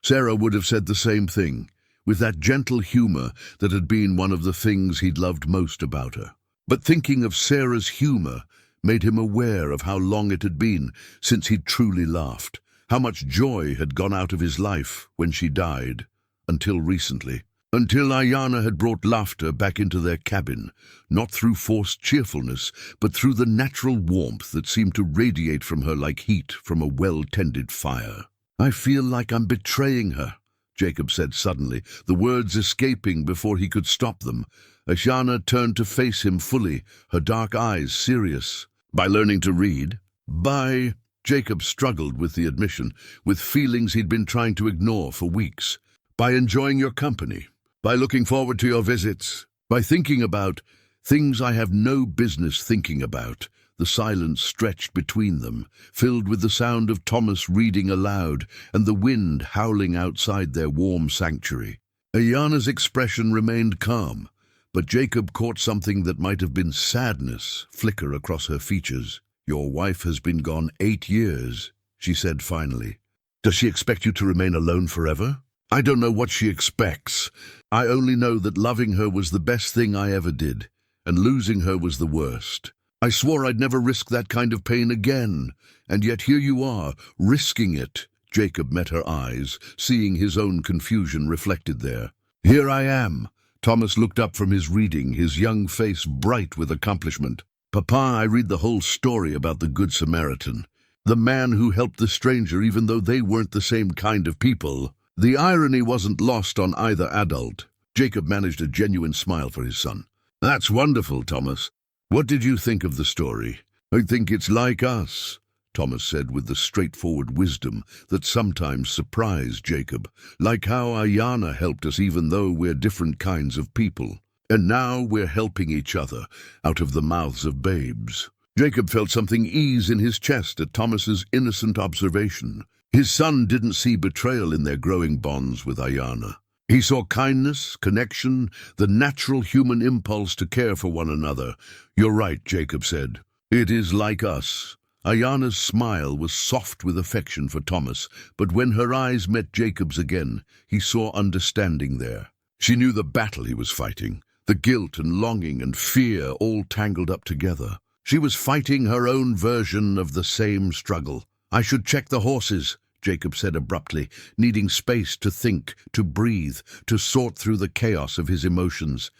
Sarah would have said the same thing, with that gentle humor that had been one of the things he'd loved most about her. But thinking of Sarah's humor made him aware of how long it had been since he'd truly laughed, how much joy had gone out of his life when she died, until recently. Until Ayana had brought laughter back into their cabin, not through forced cheerfulness, but through the natural warmth that seemed to radiate from her like heat from a well-tended fire. I feel like I'm betraying her, Jacob said suddenly, the words escaping before he could stop them. Ayana turned to face him fully, her dark eyes serious. By learning to read? By... Jacob struggled with the admission, with feelings he'd been trying to ignore for weeks. By enjoying your company. By looking forward to your visits. By thinking about things I have no business thinking about. The silence stretched between them, filled with the sound of Thomas reading aloud and the wind howling outside their warm sanctuary. Ayana's expression remained calm, but Jacob caught something that might have been sadness flicker across her features. Your wife has been gone 8 years, she said finally. Does she expect you to remain alone forever? I don't know what she expects. I only know that loving her was the best thing I ever did, and losing her was the worst. I swore I'd never risk that kind of pain again, and yet here you are, risking it. Jacob met her eyes, seeing his own confusion reflected there. Here I am. Thomas looked up from his reading, his young face bright with accomplishment. Papa, I read the whole story about the Good Samaritan, the man who helped the stranger even though they weren't the same kind of people. The irony wasn't lost on either adult. Jacob managed a genuine smile for his son. That's wonderful, Thomas. What did you think of the story? I think it's like us, Thomas said with the straightforward wisdom that sometimes surprised Jacob. Like how Ayana helped us even though we're different kinds of people. And now we're helping each other out of the mouths of babes. Jacob felt something ease in his chest at Thomas's innocent observation. His son didn't see betrayal in their growing bonds with Ayana. He saw kindness, connection, the natural human impulse to care for one another. You're right, Jacob said. It is like us. Ayana's smile was soft with affection for Thomas, but when her eyes met Jacob's again, he saw understanding there. She knew the battle he was fighting, the guilt and longing and fear all tangled up together. She was fighting her own version of the same struggle. I should check the horses, Jacob said abruptly, needing space to think, to breathe, to sort through the chaos of his emotions.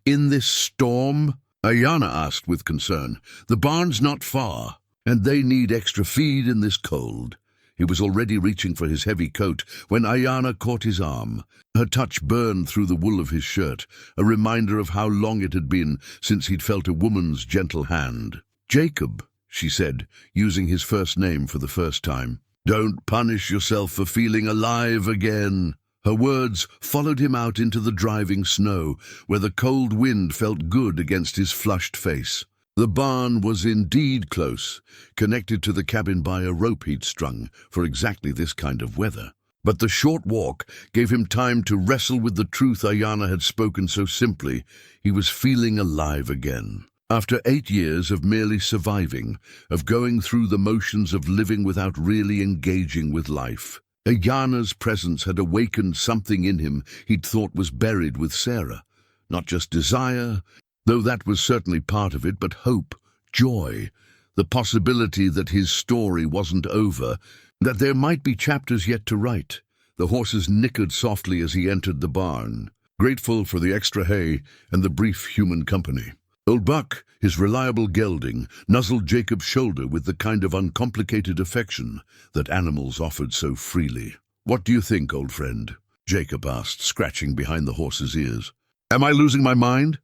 In this storm? Ayana asked with concern. The barn's not far, and they need extra feed in this cold. He was already reaching for his heavy coat when Ayana caught his arm. Her touch burned through the wool of his shirt, a reminder of how long it had been since he'd felt a woman's gentle hand. Jacob, she said, using his first name for the first time. Don't punish yourself for feeling alive again." Her words followed him out into the driving snow, where the cold wind felt good against his flushed face. The barn was indeed close, connected to the cabin by a rope he'd strung for exactly this kind of weather. But the short walk gave him time to wrestle with the truth Ayanna had spoken so simply. He was feeling alive again. After 8 years of merely surviving, of going through the motions of living without really engaging with life, Ayanna's presence had awakened something in him he'd thought was buried with Sarah. Not just desire, though that was certainly part of it, but hope, joy, the possibility that his story wasn't over, that there might be chapters yet to write. The horses nickered softly as he entered the barn, grateful for the extra hay and the brief human company. Old Buck, his reliable gelding, nuzzled Jacob's shoulder with the kind of uncomplicated affection that animals offered so freely. "What do you think, old friend?" Jacob asked, scratching behind the horse's ears. "Am I losing my mind?"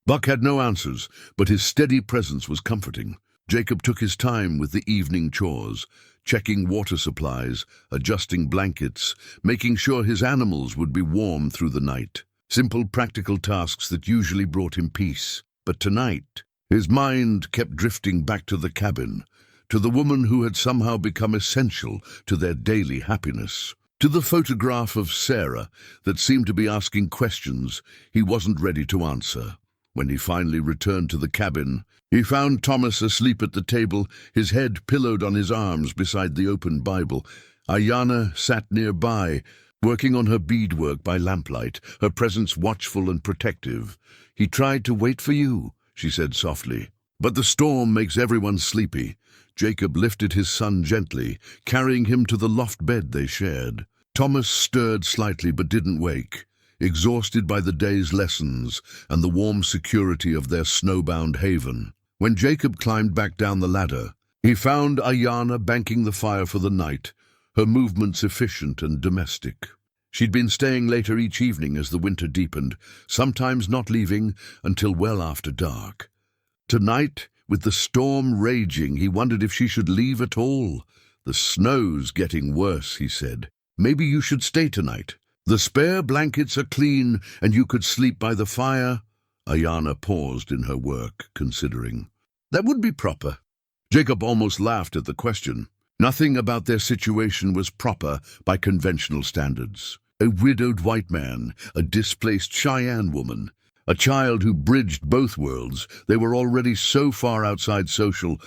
Buck had no answers, but his steady presence was comforting. Jacob took his time with the evening chores, checking water supplies, adjusting blankets, making sure his animals would be warm through the night. Simple, practical tasks that usually brought him peace. But tonight, his mind kept drifting back to the cabin, to the woman who had somehow become essential to their daily happiness, to the photograph of Sarah that seemed to be asking questions he wasn't ready to answer. When he finally returned to the cabin, he found Thomas asleep at the table, his head pillowed on his arms beside the open Bible. Ayanna sat nearby, working on her beadwork by lamplight, her presence watchful and protective. "He tried to wait for you," she said softly. "But the storm makes everyone sleepy." Jacob lifted his son gently, carrying him to the loft bed they shared. Thomas stirred slightly but didn't wake, exhausted by the day's lessons and the warm security of their snowbound haven. When Jacob climbed back down the ladder, he found Ayanna banking the fire for the night, her movements efficient and domestic. She'd been staying later each evening as the winter deepened, sometimes not leaving until well after dark. Tonight, with the storm raging, he wondered if she should leave at all. "The snow's getting worse," he said. "Maybe you should stay tonight. The spare blankets are clean, and you could sleep by the fire." Ayanna paused in her work, considering. "That would be proper." Jacob almost laughed at the question. Nothing about their situation was proper by conventional standards. A widowed white man, a displaced Cheyenne woman, a child who bridged both worlds. They were already so far outside social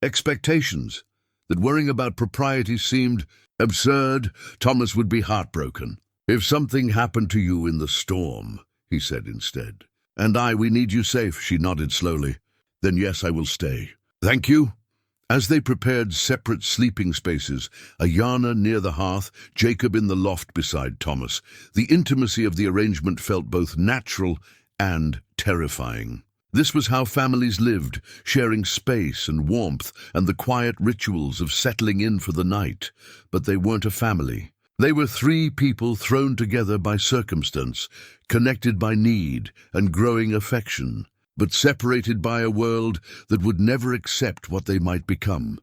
expectations that worrying about propriety seemed absurd. Thomas would be heartbroken. "If something happened to you in the storm," he said instead. We need you safe," she nodded slowly. "Then yes, I will stay." "Thank you." As they prepared separate sleeping spaces, Ayanna near the hearth, Jacob in the loft beside Thomas, the intimacy of the arrangement felt both natural and terrifying. This was how families lived, sharing space and warmth and the quiet rituals of settling in for the night. But they weren't a family. They were 3 people thrown together by circumstance, connected by need and growing affection, but separated by a world that would never accept what they might become.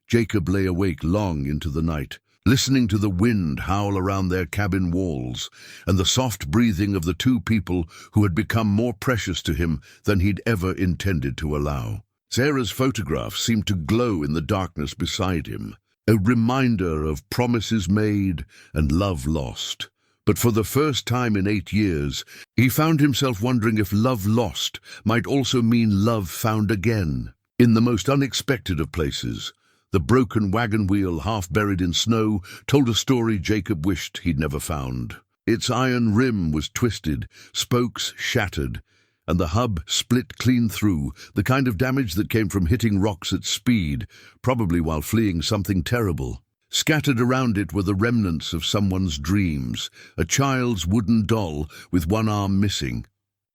Jacob lay awake long into the night, listening to the wind howl around their cabin walls and the soft breathing of the 2 people who had become more precious to him than he'd ever intended to allow. Sarah's photograph seemed to glow in the darkness beside him, a reminder of promises made and love lost. But for the first time in 8 years, he found himself wondering if love lost might also mean love found again. In the most unexpected of places, the broken wagon wheel, half buried in snow, told a story Jacob wished he'd never found. Its iron rim was twisted, spokes shattered, and the hub split clean through, the kind of damage that came from hitting rocks at speed, probably while fleeing something terrible. Scattered around it were the remnants of someone's dreams, a child's wooden doll with one arm missing,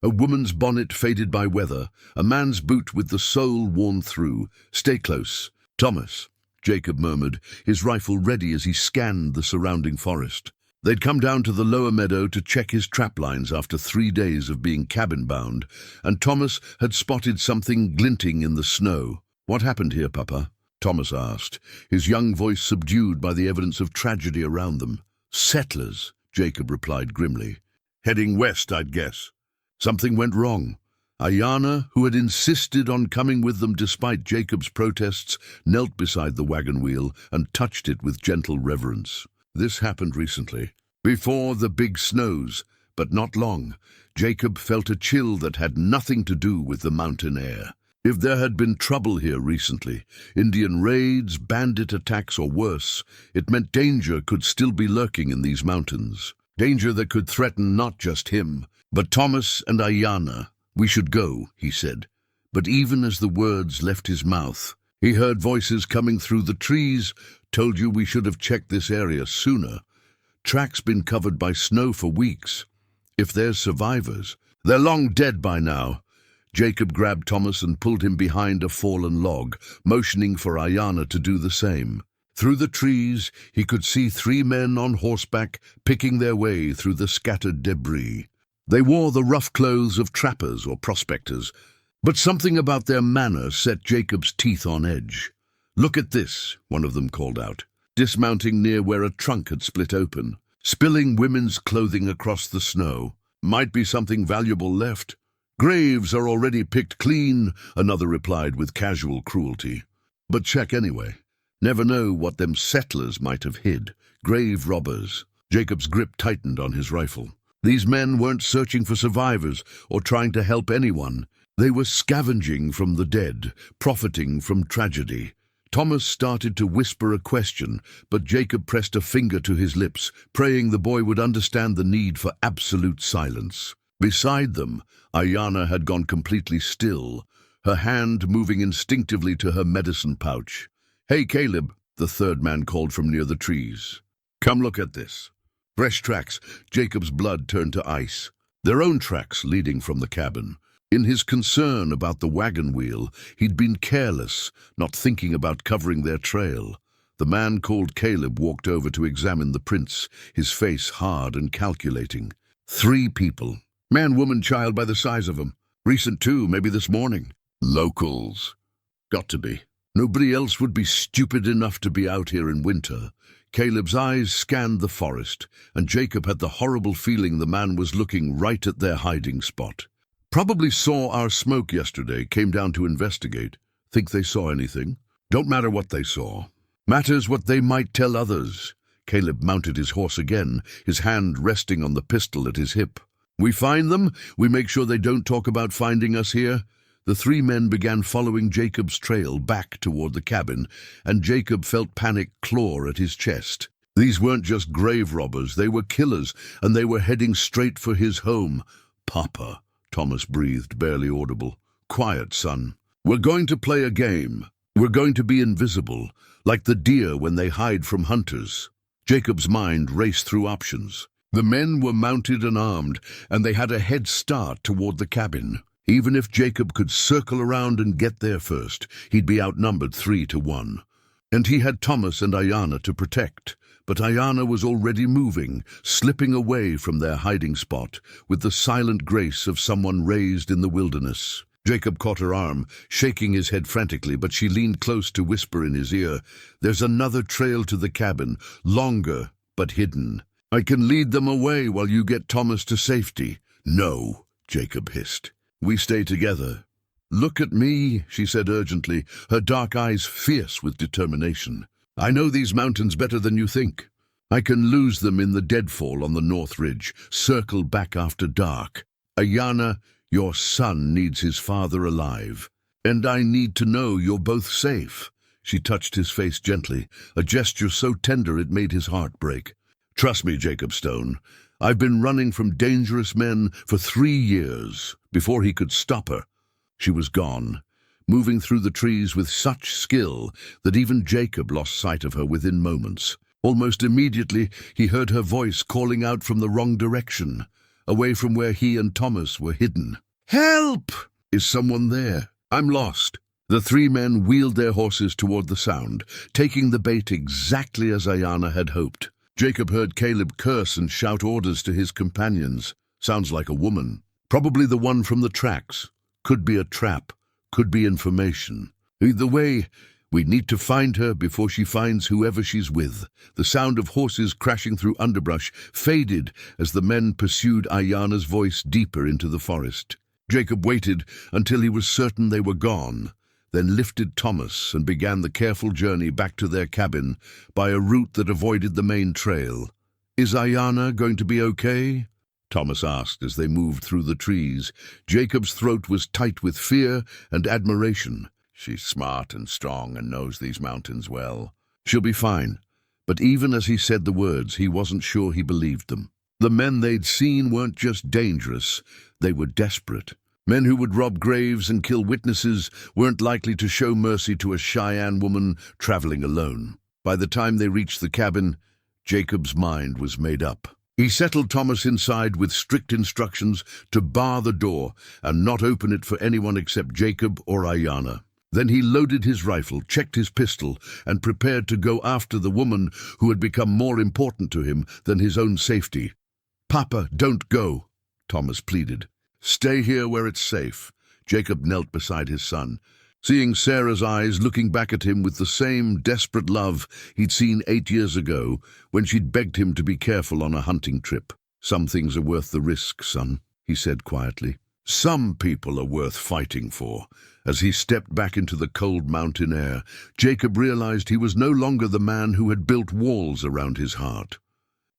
a woman's bonnet faded by weather, a man's boot with the sole worn through. "Stay close, Thomas," Jacob murmured, his rifle ready as he scanned the surrounding forest. They'd come down to the lower meadow to check his trap lines after 3 days of being cabin-bound, and Thomas had spotted something glinting in the snow. "What happened here, Papa?" Thomas asked, his young voice subdued by the evidence of tragedy around them. Settlers, Jacob replied grimly. Heading west, I'd guess. Something went wrong. Ayanna, who had insisted on coming with them despite Jacob's protests, knelt beside the wagon wheel and touched it with gentle reverence. This happened recently, before the big snows, but not long. Jacob felt a chill that had nothing to do with the mountain air. If there had been trouble here recently, Indian raids, bandit attacks, or worse, it meant danger could still be lurking in these mountains. Danger that could threaten not just him, but Thomas and Ayanna. We should go, he said. But even as the words left his mouth, he heard voices coming through the trees. Told you we should have checked this area sooner. Track's been covered by snow for weeks. If there's survivors, they're long dead by now. Jacob grabbed Thomas and pulled him behind a fallen log, motioning for Ayanna to do the same. Through the trees, he could see 3 men on horseback picking their way through the scattered debris. They wore the rough clothes of trappers or prospectors, but something about their manner set Jacob's teeth on edge. "Look at this," one of them called out, dismounting near where a trunk had split open, spilling women's clothing across the snow. "Might be something valuable left." "Graves are already picked clean," another replied with casual cruelty. "But check anyway. Never know what them settlers might have hid. Grave robbers." Jacob's grip tightened on his rifle. These men weren't searching for survivors or trying to help anyone. They were scavenging from the dead, profiting from tragedy. Thomas started to whisper a question, but Jacob pressed a finger to his lips, praying the boy would understand the need for absolute silence. Beside them, Ayanna had gone completely still, her hand moving instinctively to her medicine pouch. "Hey, Caleb," the third man called from near the trees. "Come look at this." Fresh tracks. Jacob's blood turned to ice. Their own tracks leading from the cabin. In his concern about the wagon wheel, he'd been careless, not thinking about covering their trail. The man called Caleb walked over to examine the prints, his face hard and calculating. 3 people. Man, woman, child by the size of them. Recent too, maybe this morning. Locals. Got to be. Nobody else would be stupid enough to be out here in winter. Caleb's eyes scanned the forest, and Jacob had the horrible feeling the man was looking right at their hiding spot. "Probably saw our smoke yesterday, came down to investigate. Think they saw anything? Don't matter what they saw. Matters what they might tell others." Caleb mounted his horse again, his hand resting on the pistol at his hip. "We find them, we make sure they don't talk about finding us here." The 3 men began following Jacob's trail back toward the cabin, and Jacob felt panic claw at his chest. These weren't just grave robbers, they were killers, and they were heading straight for his home. "Papa," Thomas breathed, barely audible. "Quiet, son. We're going to play a game. We're going to be invisible, like the deer when they hide from hunters." Jacob's mind raced through options. The men were mounted and armed, and they had a head start toward the cabin. Even if Jacob could circle around and get there first, he'd be outnumbered 3-1. And he had Thomas and Ayanna to protect. But Ayanna was already moving, slipping away from their hiding spot, with the silent grace of someone raised in the wilderness. Jacob caught her arm, shaking his head frantically, but she leaned close to whisper in his ear, "There's another trail to the cabin, longer but hidden. I can lead them away while you get Thomas to safety." "No," Jacob hissed. "We stay together." "Look at me," she said urgently, her dark eyes fierce with determination. "I know these mountains better than you think. I can lose them in the deadfall on the North Ridge, circle back after dark. Ayanna, your son needs his father alive, and I need to know you're both safe." She touched his face gently, a gesture so tender it made his heart break. "Trust me, Jacob Stone. I've been running from dangerous men for 3 years, before he could stop her." She was gone, moving through the trees with such skill that even Jacob lost sight of her within moments. Almost immediately, he heard her voice calling out from the wrong direction, away from where he and Thomas were hidden. "Help! Is someone there? I'm lost." The 3 men wheeled their horses toward the sound, taking the bait exactly as Ayanna had hoped. Jacob heard Caleb curse and shout orders to his companions. Sounds like a woman. Probably the one from the tracks. Could be a trap. Could be information. Either way, We need to find her before she finds whoever she's with. The sound of horses crashing through underbrush faded as the men pursued Ayana's voice deeper into the forest. Jacob waited until he was certain they were gone, then lifted Thomas and began the careful journey back to their cabin by a route that avoided the main trail. "Is Ayana going to be okay?" Thomas asked as they moved through the trees. Jacob's throat was tight with fear and admiration. "She's smart and strong and knows these mountains well. She'll be fine." But even as he said the words, he wasn't sure he believed them. The men they'd seen weren't just dangerous, they were desperate. Men who would rob graves and kill witnesses weren't likely to show mercy to a Cheyenne woman traveling alone. By the time they reached the cabin, Jacob's mind was made up. He settled Thomas inside with strict instructions to bar the door and not open it for anyone except Jacob or Ayana. Then he loaded his rifle, checked his pistol, and prepared to go after the woman who had become more important to him than his own safety. "Papa, don't go," Thomas pleaded. "Stay here where it's safe." Jacob knelt beside his son, seeing Sarah's eyes looking back at him with the same desperate love he'd seen 8 years ago when she'd begged him to be careful on a hunting trip. "Some things are worth the risk, son," he said quietly. "Some people are worth fighting for." As he stepped back into the cold mountain air, Jacob realized he was no longer the man who had built walls around his heart.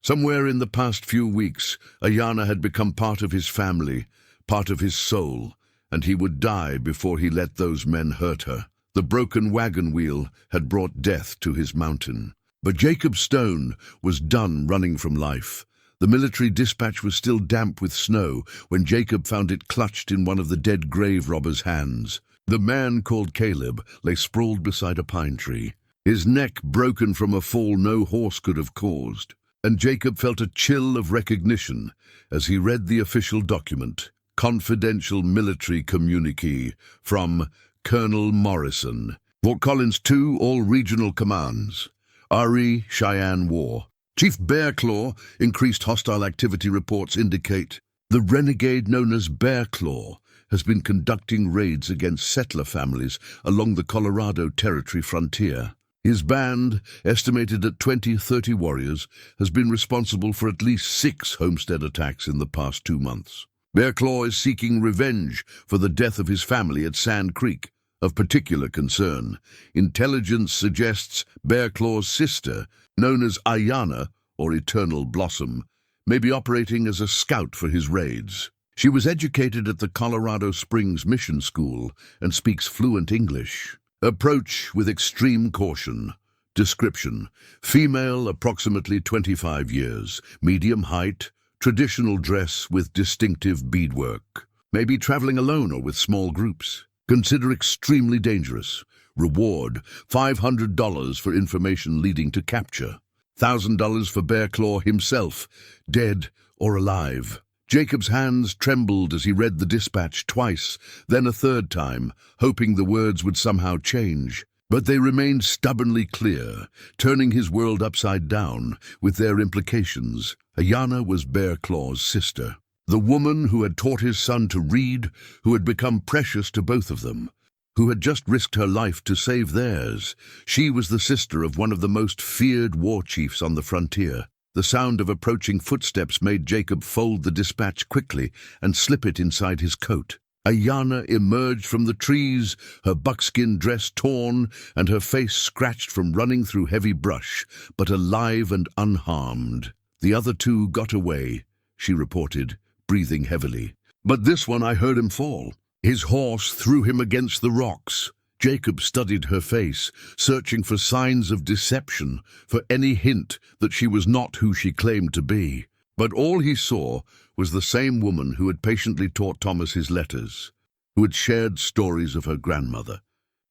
Somewhere in the past few weeks, Ayana had become part of his family, part of his soul, and he would die before he let those men hurt her. The broken wagon wheel had brought death to his mountain. But Jacob Stone was done running from life. The military dispatch was still damp with snow when Jacob found it clutched in one of the dead grave robber's hands. The man called Caleb lay sprawled beside a pine tree, his neck broken from a fall no horse could have caused. And Jacob felt a chill of recognition as he read the official document, confidential military communique from Colonel Morrison. Fort Collins 2, all regional commands. RE Cheyenne War. Chief Bearclaw, increased hostile activity reports indicate. The renegade known as Bearclaw has been conducting raids against settler families along the Colorado Territory frontier. His band, estimated at 20-30 warriors, has been responsible for at least 6 homestead attacks in the past 2 months. Bearclaw is seeking revenge for the death of his family at Sand Creek. Of particular concern, intelligence suggests Bearclaw's sister, known as Ayana, or Eternal Blossom, may be operating as a scout for his raids. She was educated at the Colorado Springs Mission School and speaks fluent English. Approach with extreme caution. Description: female, approximately 25 years, medium height, traditional dress with distinctive beadwork. May be traveling alone or with small groups. Consider extremely dangerous. Reward: $500 for information leading to capture. $1,000 for Bearclaw himself, dead or alive. Jacob's hands trembled as he read the dispatch twice, then a third time, hoping the words would somehow change. But they remained stubbornly clear, turning his world upside down with their implications. Ayana was Bearclaw's sister, the woman who had taught his son to read, who had become precious to both of them, who had just risked her life to save theirs. She was the sister of one of the most feared war chiefs on the frontier. The sound of approaching footsteps made Jacob fold the dispatch quickly and slip it inside his coat. Ayana emerged from the trees, her buckskin dress torn and her face scratched from running through heavy brush, but alive and unharmed. "The other 2 got away," she reported, breathing heavily. "But this one, I heard him fall. His horse threw him against the rocks." Jacob studied her face, searching for signs of deception, for any hint that she was not who she claimed to be. But all he saw was the same woman who had patiently taught Thomas his letters, who had shared stories of her grandmother,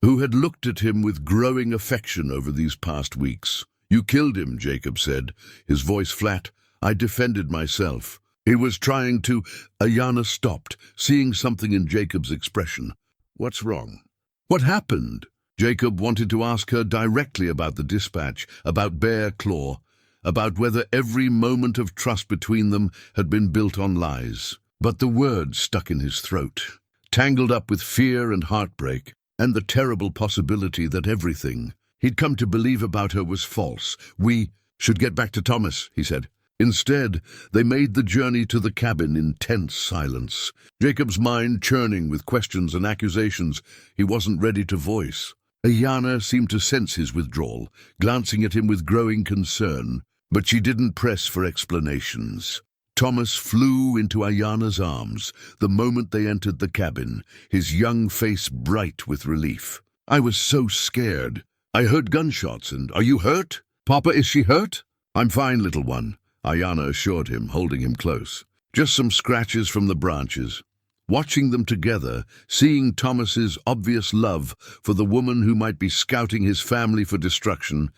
who had looked at him with growing affection over these past weeks. "You killed him," Jacob said, his voice flat. "I defended myself." He was trying to... Ayana stopped, seeing something in Jacob's expression. "What's wrong? What happened?" Jacob wanted to ask her directly about the dispatch, about Bearclaw, about whether every moment of trust between them had been built on lies. But the words stuck in his throat, tangled up with fear and heartbreak. and the terrible possibility that everything he'd come to believe about her was false. "We should get back to Thomas," he said. Instead, they made the journey to the cabin in tense silence, Jacob's mind churning with questions and accusations he wasn't ready to voice. Ayanna seemed to sense his withdrawal, glancing at him with growing concern, but she didn't press for explanations. Thomas flew into Ayanna's arms the moment they entered the cabin, his young face bright with relief. "I was so scared. I heard gunshots, and are you hurt? Papa, is she hurt?" "I'm fine, little one," Ayanna assured him, holding him close. "Just some scratches from the branches." Watching them together, seeing Thomas's obvious love for the woman who might be scouting his family for destruction,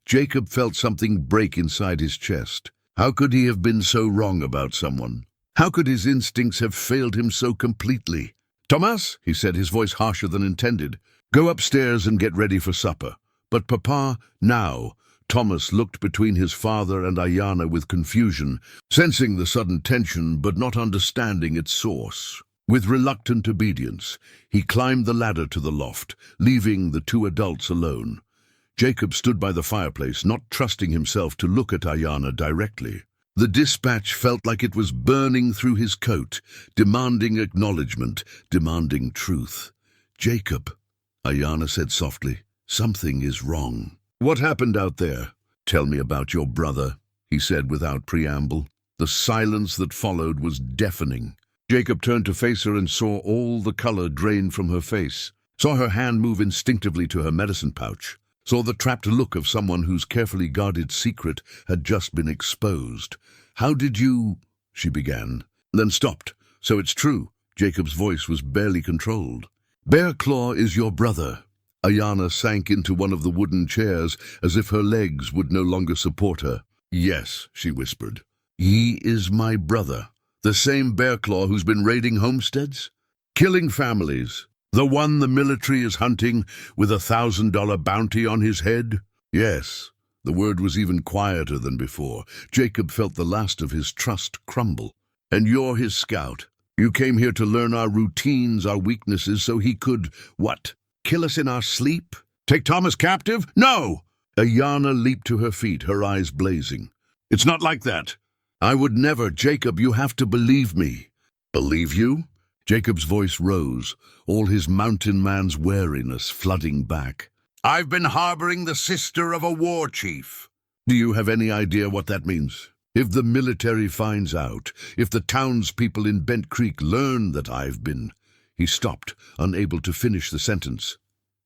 Jacob felt something break inside his chest. How could he have been so wrong about someone? How could his instincts have failed him so completely? "Thomas," he said, his voice harsher than intended, "go upstairs and get ready for supper." "But Papa, now." Thomas looked between his father and Ayanna with confusion, sensing the sudden tension but not understanding its source. With reluctant obedience, he climbed the ladder to the loft, leaving the two adults alone. Jacob stood by the fireplace, not trusting himself to look at Ayanna directly. The dispatch felt like it was burning through his coat, demanding acknowledgement, demanding truth. "Jacob," Ayanna said softly, "something is wrong." "What happened out there?" "Tell me about your brother," he said without preamble. The silence that followed was deafening. Jacob turned to face her and saw all the color drain from her face, saw her hand move instinctively to her medicine pouch, saw the trapped look of someone whose carefully guarded secret had just been exposed. "How did you—" she began, then stopped. "So it's true." Jacob's voice was barely controlled. "Bear Claw is your brother." Ayanna sank into one of the wooden chairs as if her legs would no longer support her. "Yes," she whispered. "He is my brother. The same Bear Claw who's been raiding homesteads? Killing families? The one the military is hunting with a $1,000 bounty on his head?" "Yes." The word was even quieter than before. Jacob felt the last of his trust crumble. "And you're his scout. You came here to learn our routines, our weaknesses, so he could, what, kill us in our sleep? Take Thomas captive? No!" Ayanna leaped to her feet, her eyes blazing. "It's not like that. I would never. Jacob, you have to believe me." "Believe you?" Jacob's voice rose, all his mountain man's wariness flooding back. "I've been harboring the sister of a war chief." "Do you have any idea what that means? If the military finds out, if the townspeople in Bent Creek learn that I've been—" He stopped, unable to finish the sentence.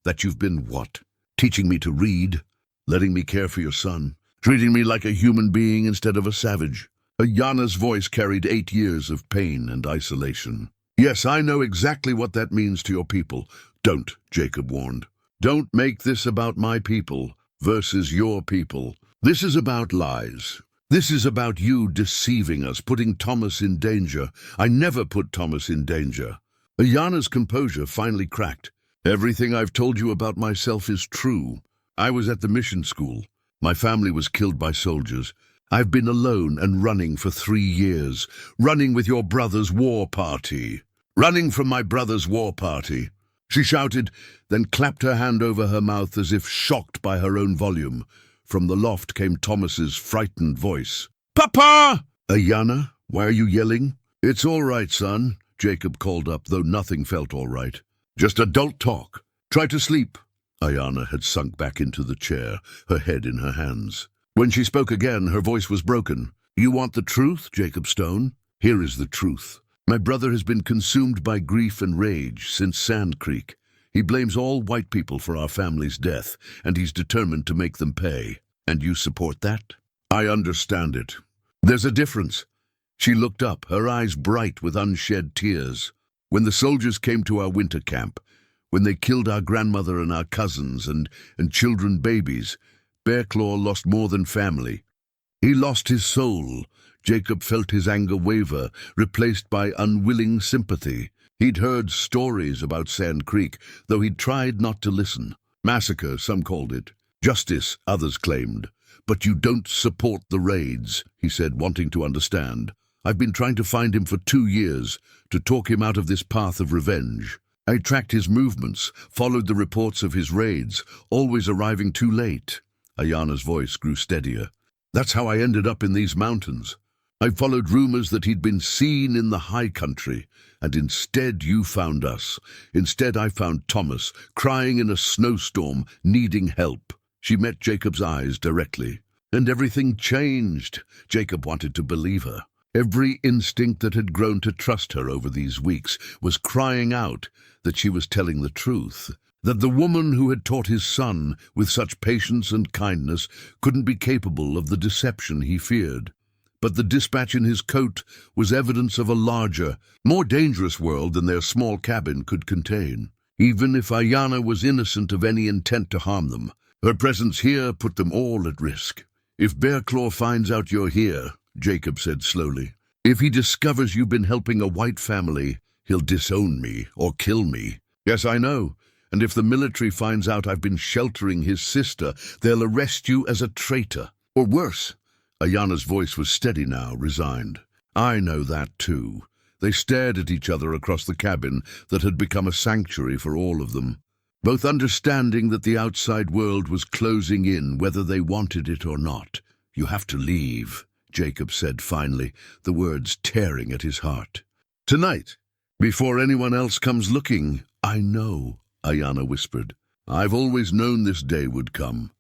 "That you've been what? Teaching me to read? Letting me care for your son? Treating me like a human being instead of a savage?" Ayanna's voice carried 8 years of pain and isolation. "Yes, I know exactly what that means to your people." "Don't," Jacob warned. "Don't make this about my people versus your people. This is about lies. This is about you deceiving us, putting Thomas in danger. I never put Thomas in danger." Ayanna's composure finally cracked. "Everything I've told you about myself is true. I was at the mission school. My family was killed by soldiers. I've been alone and running for 3 years, running with your brother's war party. Running from my brother's war party." She shouted, then clapped her hand over her mouth as if shocked by her own volume. From the loft came Thomas's frightened voice. "Papa!" "Ayanna, why are you yelling?" "It's all right, son," Jacob called up, though nothing felt all right. "Just adult talk. Try to sleep." Ayanna had sunk back into the chair, her head in her hands. When she spoke again, her voice was broken. "You want the truth, Jacob Stone? Here is the truth. My brother has been consumed by grief and rage since Sand Creek. He blames all white people for our family's death, and he's determined to make them pay. And you support that?" "I understand it. There's a difference." She looked up, her eyes bright with unshed tears. "When the soldiers came to our winter camp, when they killed our grandmother and our cousins and children babies, Bear Claw lost more than family. He lost his soul." Jacob felt his anger waver, replaced by unwilling sympathy. He'd heard stories about Sand Creek, though he'd tried not to listen. Massacre, some called it. Justice, others claimed. "But you don't support the raids," he said, wanting to understand. "I've been trying to find him for 2 years, to talk him out of this path of revenge." I tracked his movements, followed the reports of his raids, always arriving too late. Ayana's voice grew steadier. That's how I ended up in these mountains. I followed rumors that he'd been seen in the high country, and instead you found us. Instead I found Thomas, crying in a snowstorm, needing help. She met Jacob's eyes directly. And everything changed. Jacob wanted to believe her. Every instinct that had grown to trust her over these weeks was crying out that she was telling the truth, that the woman who had taught his son with such patience and kindness couldn't be capable of the deception he feared. But the dispatch in his coat was evidence of a larger, more dangerous world than their small cabin could contain. Even if Ayana was innocent of any intent to harm them, her presence here put them all at risk. If Bearclaw finds out you're here, Jacob said slowly, if he discovers you've been helping a white family, he'll disown me or kill me. Yes, I know. And if the military finds out I've been sheltering his sister, they'll arrest you as a traitor. Or worse. Ayana's voice was steady now, resigned. I know that too. They stared at each other across the cabin that had become a sanctuary for all of them, both understanding that the outside world was closing in whether they wanted it or not. You have to leave, Jacob said finally, the words tearing at his heart. Tonight, before anyone else comes looking. I know, Ayana whispered. I've always known this day would come.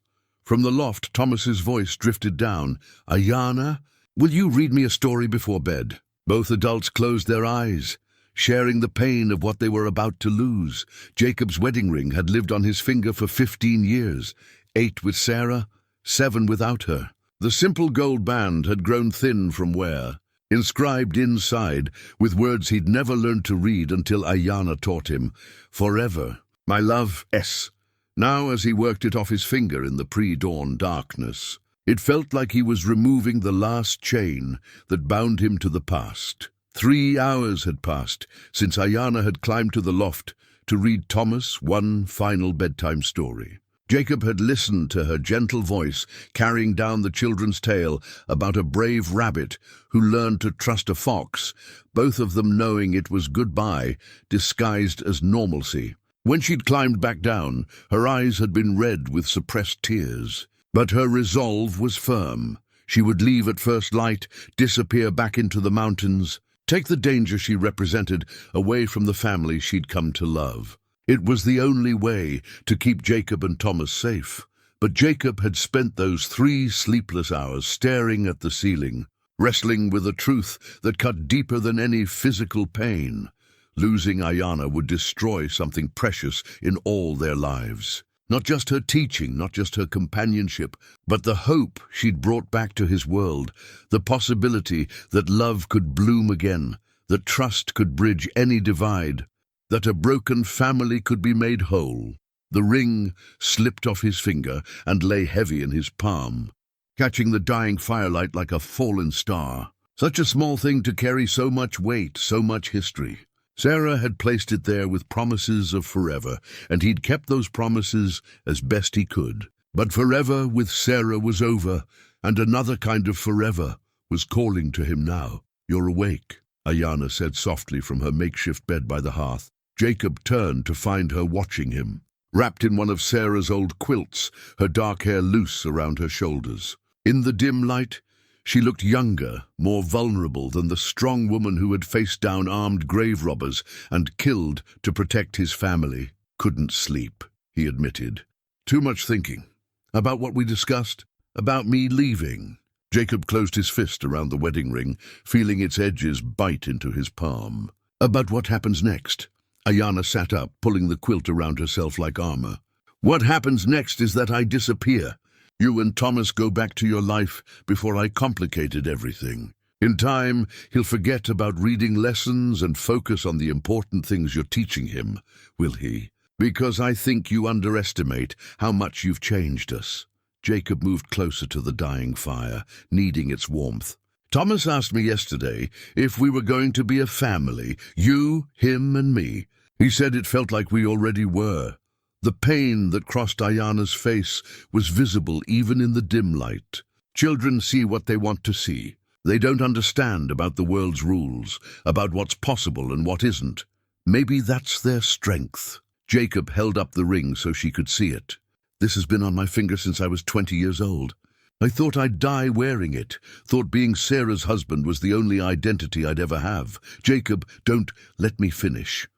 From the loft, Thomas's voice drifted down. Ayana, will you read me a story before bed? Both adults closed their eyes, sharing the pain of what they were about to lose. Jacob's wedding ring had lived on his finger for 15 years, 8 with Sarah, 7 without her. The simple gold band had grown thin from wear, inscribed inside with words he'd never learned to read until Ayana taught him. Forever, my love, S. Now, as he worked it off his finger in the pre-dawn darkness, it felt like he was removing the last chain that bound him to the past. 3 hours had passed since Ayana had climbed to the loft to read Thomas one final bedtime story. Jacob had listened to her gentle voice carrying down the children's tale about a brave rabbit who learned to trust a fox, both of them knowing it was goodbye disguised as normalcy. When she'd climbed back down, her eyes had been red with suppressed tears. But her resolve was firm. She would leave at first light, disappear back into the mountains, take the danger she represented away from the family she'd come to love. It was the only way to keep Jacob and Thomas safe. But Jacob had spent those 3 sleepless hours staring at the ceiling, wrestling with a truth that cut deeper than any physical pain. Losing Ayana would destroy something precious in all their lives. Not just her teaching, not just her companionship, but the hope she'd brought back to his world, the possibility that love could bloom again, that trust could bridge any divide, that a broken family could be made whole. The ring slipped off his finger and lay heavy in his palm, catching the dying firelight like a fallen star. Such a small thing to carry so much weight, so much history. Sarah had placed it there with promises of forever, and he'd kept those promises as best he could. But forever with Sarah was over, and another kind of forever was calling to him now. You're awake, Ayana said softly from her makeshift bed by the hearth. Jacob turned to find her watching him, wrapped in one of Sarah's old quilts, her dark hair loose around her shoulders. In the dim light, she looked younger, more vulnerable than the strong woman who had faced down armed grave robbers and killed to protect his family. Couldn't sleep, he admitted. Too much thinking. About what we discussed? About me leaving. Jacob closed his fist around the wedding ring, feeling its edges bite into his palm. About what happens next? Ayana sat up, pulling the quilt around herself like armor. What happens next is that I disappear. You and Thomas go back to your life before I complicated everything. In time, he'll forget about reading lessons and focus on the important things you're teaching him, will he? Because I think you underestimate how much you've changed us. Jacob moved closer to the dying fire, needing its warmth. Thomas asked me yesterday if we were going to be a family, you, him, and me. He said it felt like we already were. The pain that crossed Ayana's face was visible even in the dim light. Children see what they want to see. They don't understand about the world's rules, about what's possible and what isn't. Maybe that's their strength. Jacob held up the ring so she could see it. This has been on my finger since I was 20 years old. I thought I'd die wearing it, thought being Sarah's husband was the only identity I'd ever have. Jacob, don't let me finish.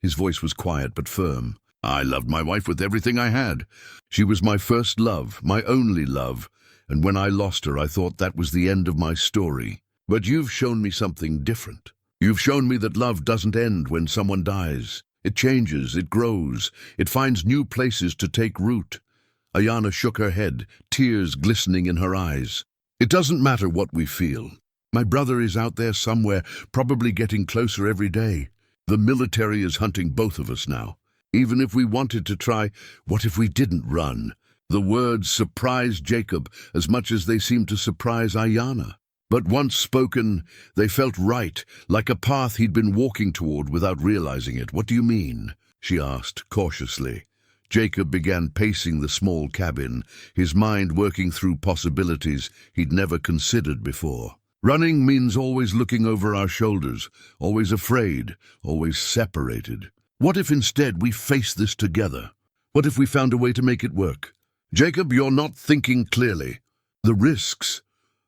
His voice was quiet but firm. I loved my wife with everything I had. She was my first love, my only love, and when I lost her I thought that was the end of my story. But you've shown me something different. You've shown me that love doesn't end when someone dies. It changes, it grows, it finds new places to take root. Ayanna shook her head, tears glistening in her eyes. It doesn't matter what we feel. My brother is out there somewhere, probably getting closer every day. The military is hunting both of us now. Even if we wanted to try, what if we didn't run? The words surprised Jacob as much as they seemed to surprise Ayanna. But once spoken, they felt right, like a path he'd been walking toward without realizing it. What do you mean? She asked, cautiously. Jacob began pacing the small cabin, his mind working through possibilities he'd never considered before. Running means always looking over our shoulders, always afraid, always separated. What if instead we face this together? What if we found a way to make it work? Jacob, you're not thinking clearly. The risks.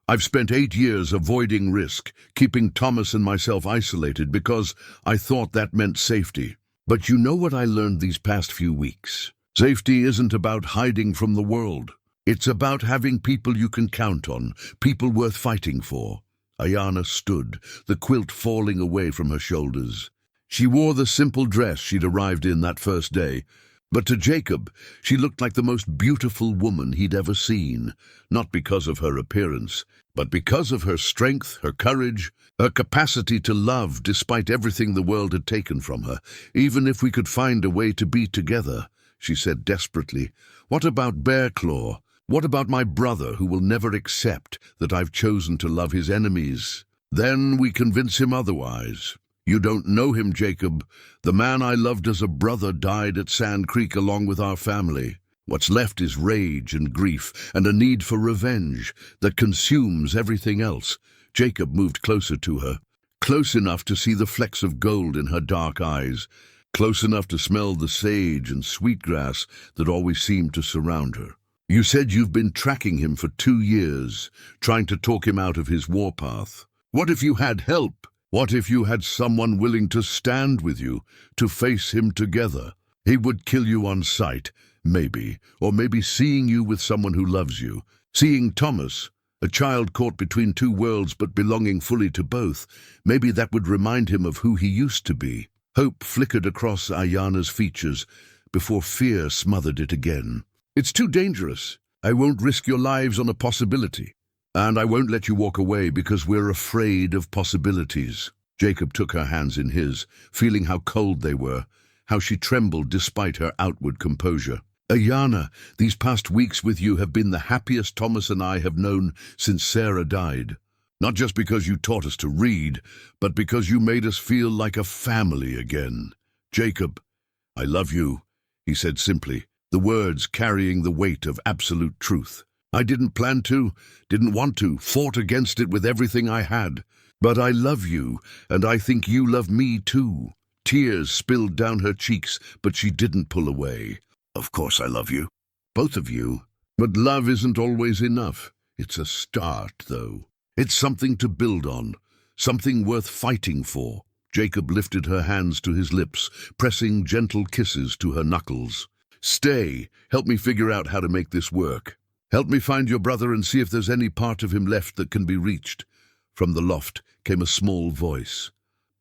I've spent 8 years avoiding risk, keeping Thomas and myself isolated because I thought that meant safety. But you know what I learned these past few weeks? Safety isn't about hiding from the world. It's about having people you can count on, people worth fighting for. Ayanna stood, the quilt falling away from her shoulders. She wore the simple dress she'd arrived in that first day, but to Jacob, she looked like the most beautiful woman he'd ever seen, not because of her appearance, but because of her strength, her courage, her capacity to love despite everything the world had taken from her. Even if we could find a way to be together, she said desperately. What about Bearclaw? What about my brother who will never accept that I've chosen to love his enemies? Then we convince him otherwise. You don't know him, Jacob. The man I loved as a brother died at Sand Creek along with our family. What's left is rage and grief and a need for revenge that consumes everything else. Jacob moved closer to her, close enough to see the flecks of gold in her dark eyes, close enough to smell the sage and sweetgrass that always seemed to surround her. You said you've been tracking him for 2 years, trying to talk him out of his warpath. What if you had help? What if you had someone willing to stand with you, to face him together? He would kill you on sight, maybe, or maybe seeing you with someone who loves you. Seeing Thomas, a child caught between 2 worlds but belonging fully to both, maybe that would remind him of who he used to be. Hope flickered across Ayanna's features before fear smothered it again. It's too dangerous. I won't risk your lives on a possibility. And I won't let you walk away because we're afraid of possibilities. Jacob took her hands in his, feeling how cold they were, how she trembled despite her outward composure. Ayanna, these past weeks with you have been the happiest Thomas and I have known since Sarah died. Not just because you taught us to read, but because you made us feel like a family again. Jacob, I love you, he said simply, the words carrying the weight of absolute truth. I didn't plan to, didn't want to, fought against it with everything I had. But I love you, and I think you love me too. Tears spilled down her cheeks, but she didn't pull away. Of course I love you. Both of you. But love isn't always enough. It's a start, though. It's something to build on, something worth fighting for. Jacob lifted her hands to his lips, pressing gentle kisses to her knuckles. Stay, help me figure out how to make this work. Help me find your brother and see if there's any part of him left that can be reached. From the loft came a small voice.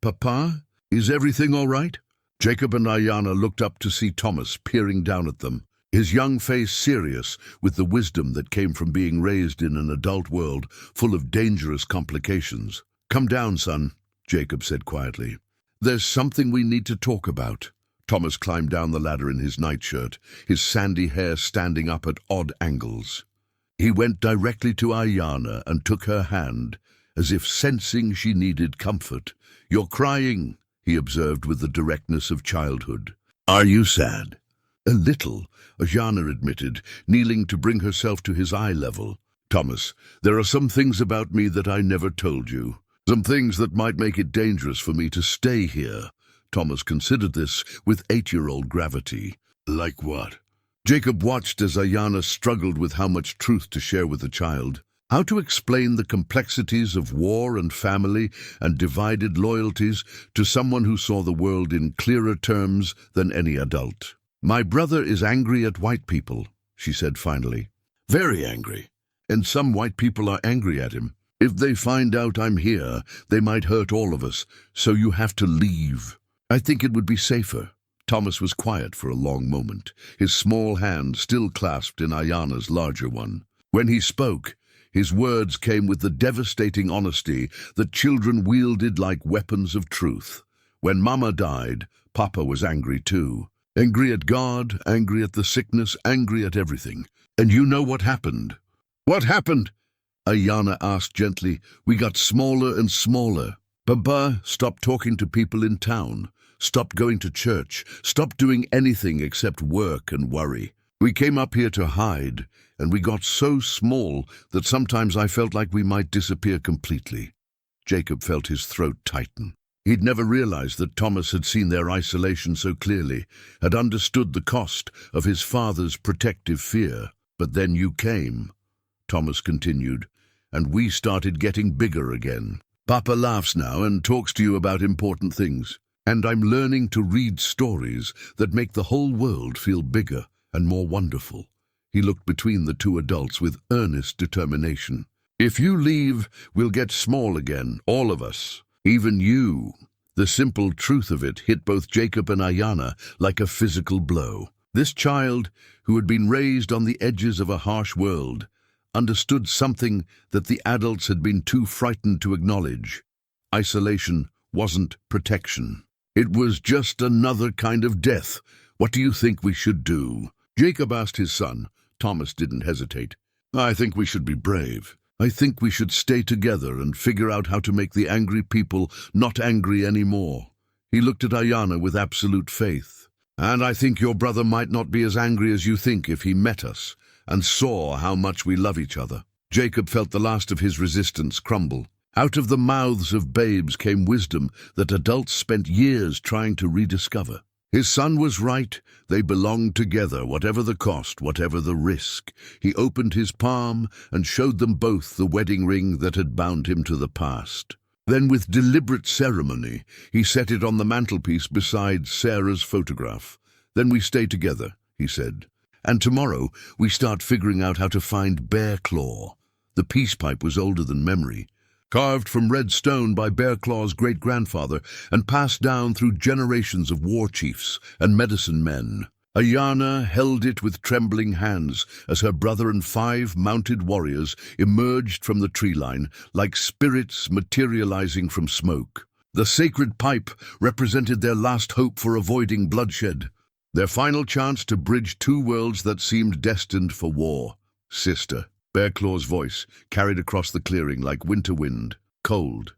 Papa, is everything all right? Jacob and Ayanna looked up to see Thomas peering down at them, his young face serious with the wisdom that came from being raised in an adult world full of dangerous complications. Come down, son, Jacob said quietly. There's something we need to talk about. Thomas climbed down the ladder in his nightshirt, his sandy hair standing up at odd angles. He went directly to Ayanna and took her hand, as if sensing she needed comfort. You're crying, he observed with the directness of childhood. Are you sad? A little, Ayanna admitted, kneeling to bring herself to his eye level. Thomas, there are some things about me that I never told you. Some things that might make it dangerous for me to stay here. Thomas considered this with 8-year-old gravity. Like what? Jacob watched as Ayanna struggled with how much truth to share with the child. How to explain the complexities of war and family and divided loyalties to someone who saw the world in clearer terms than any adult. "My brother is angry at white people," she said finally. "Very angry. And some white people are angry at him. If they find out I'm here, they might hurt all of us, so you have to leave. I think it would be safer." Thomas was quiet for a long moment, his small hand still clasped in Ayanna's larger one. When he spoke, his words came with the devastating honesty that children wielded like weapons of truth. When Mama died, Papa was angry too. Angry at God, angry at the sickness, angry at everything. And you know what happened? "What happened?" Ayanna asked gently. "We got smaller and smaller. Baba stopped talking to people in town, stopped going to church, stopped doing anything except work and worry. We came up here to hide, and we got so small that sometimes I felt like we might disappear completely." Jacob felt his throat tighten. He'd never realized that Thomas had seen their isolation so clearly, had understood the cost of his father's protective fear. "But then you came," Thomas continued, "and we started getting bigger again. Papa laughs now and talks to you about important things. And I'm learning to read stories that make the whole world feel bigger and more wonderful." He looked between the two adults with earnest determination. "If you leave, we'll get small again, all of us. Even you." The simple truth of it hit both Jacob and Ayanna like a physical blow. This child, who had been raised on the edges of a harsh world, understood something that the adults had been too frightened to acknowledge. Isolation wasn't protection. It was just another kind of death. "What do you think we should do?" Jacob asked his son. Thomas didn't hesitate. "I think we should be brave. I think we should stay together and figure out how to make the angry people not angry anymore." He looked at Ayanna with absolute faith. "And I think your brother might not be as angry as you think if he met us and saw how much we love each other." Jacob felt the last of his resistance crumble. Out of the mouths of babes came wisdom that adults spent years trying to rediscover. His son was right. They belonged together, whatever the cost, whatever the risk. He opened his palm and showed them both the wedding ring that had bound him to the past. Then, with deliberate ceremony, he set it on the mantelpiece beside Sarah's photograph. "Then we stay together," he said. "And tomorrow we start figuring out how to find Bear Claw." The peace pipe was older than memory, carved from red stone by Bear Claw's great-grandfather and passed down through generations of war chiefs and medicine men. Ayanna held it with trembling hands as her brother and 5 mounted warriors emerged from the tree line like spirits materializing from smoke. The sacred pipe represented their last hope for avoiding bloodshed, their final chance to bridge 2 worlds that seemed destined for war. "Sister," Bear Claw's voice carried across the clearing like winter wind, cold,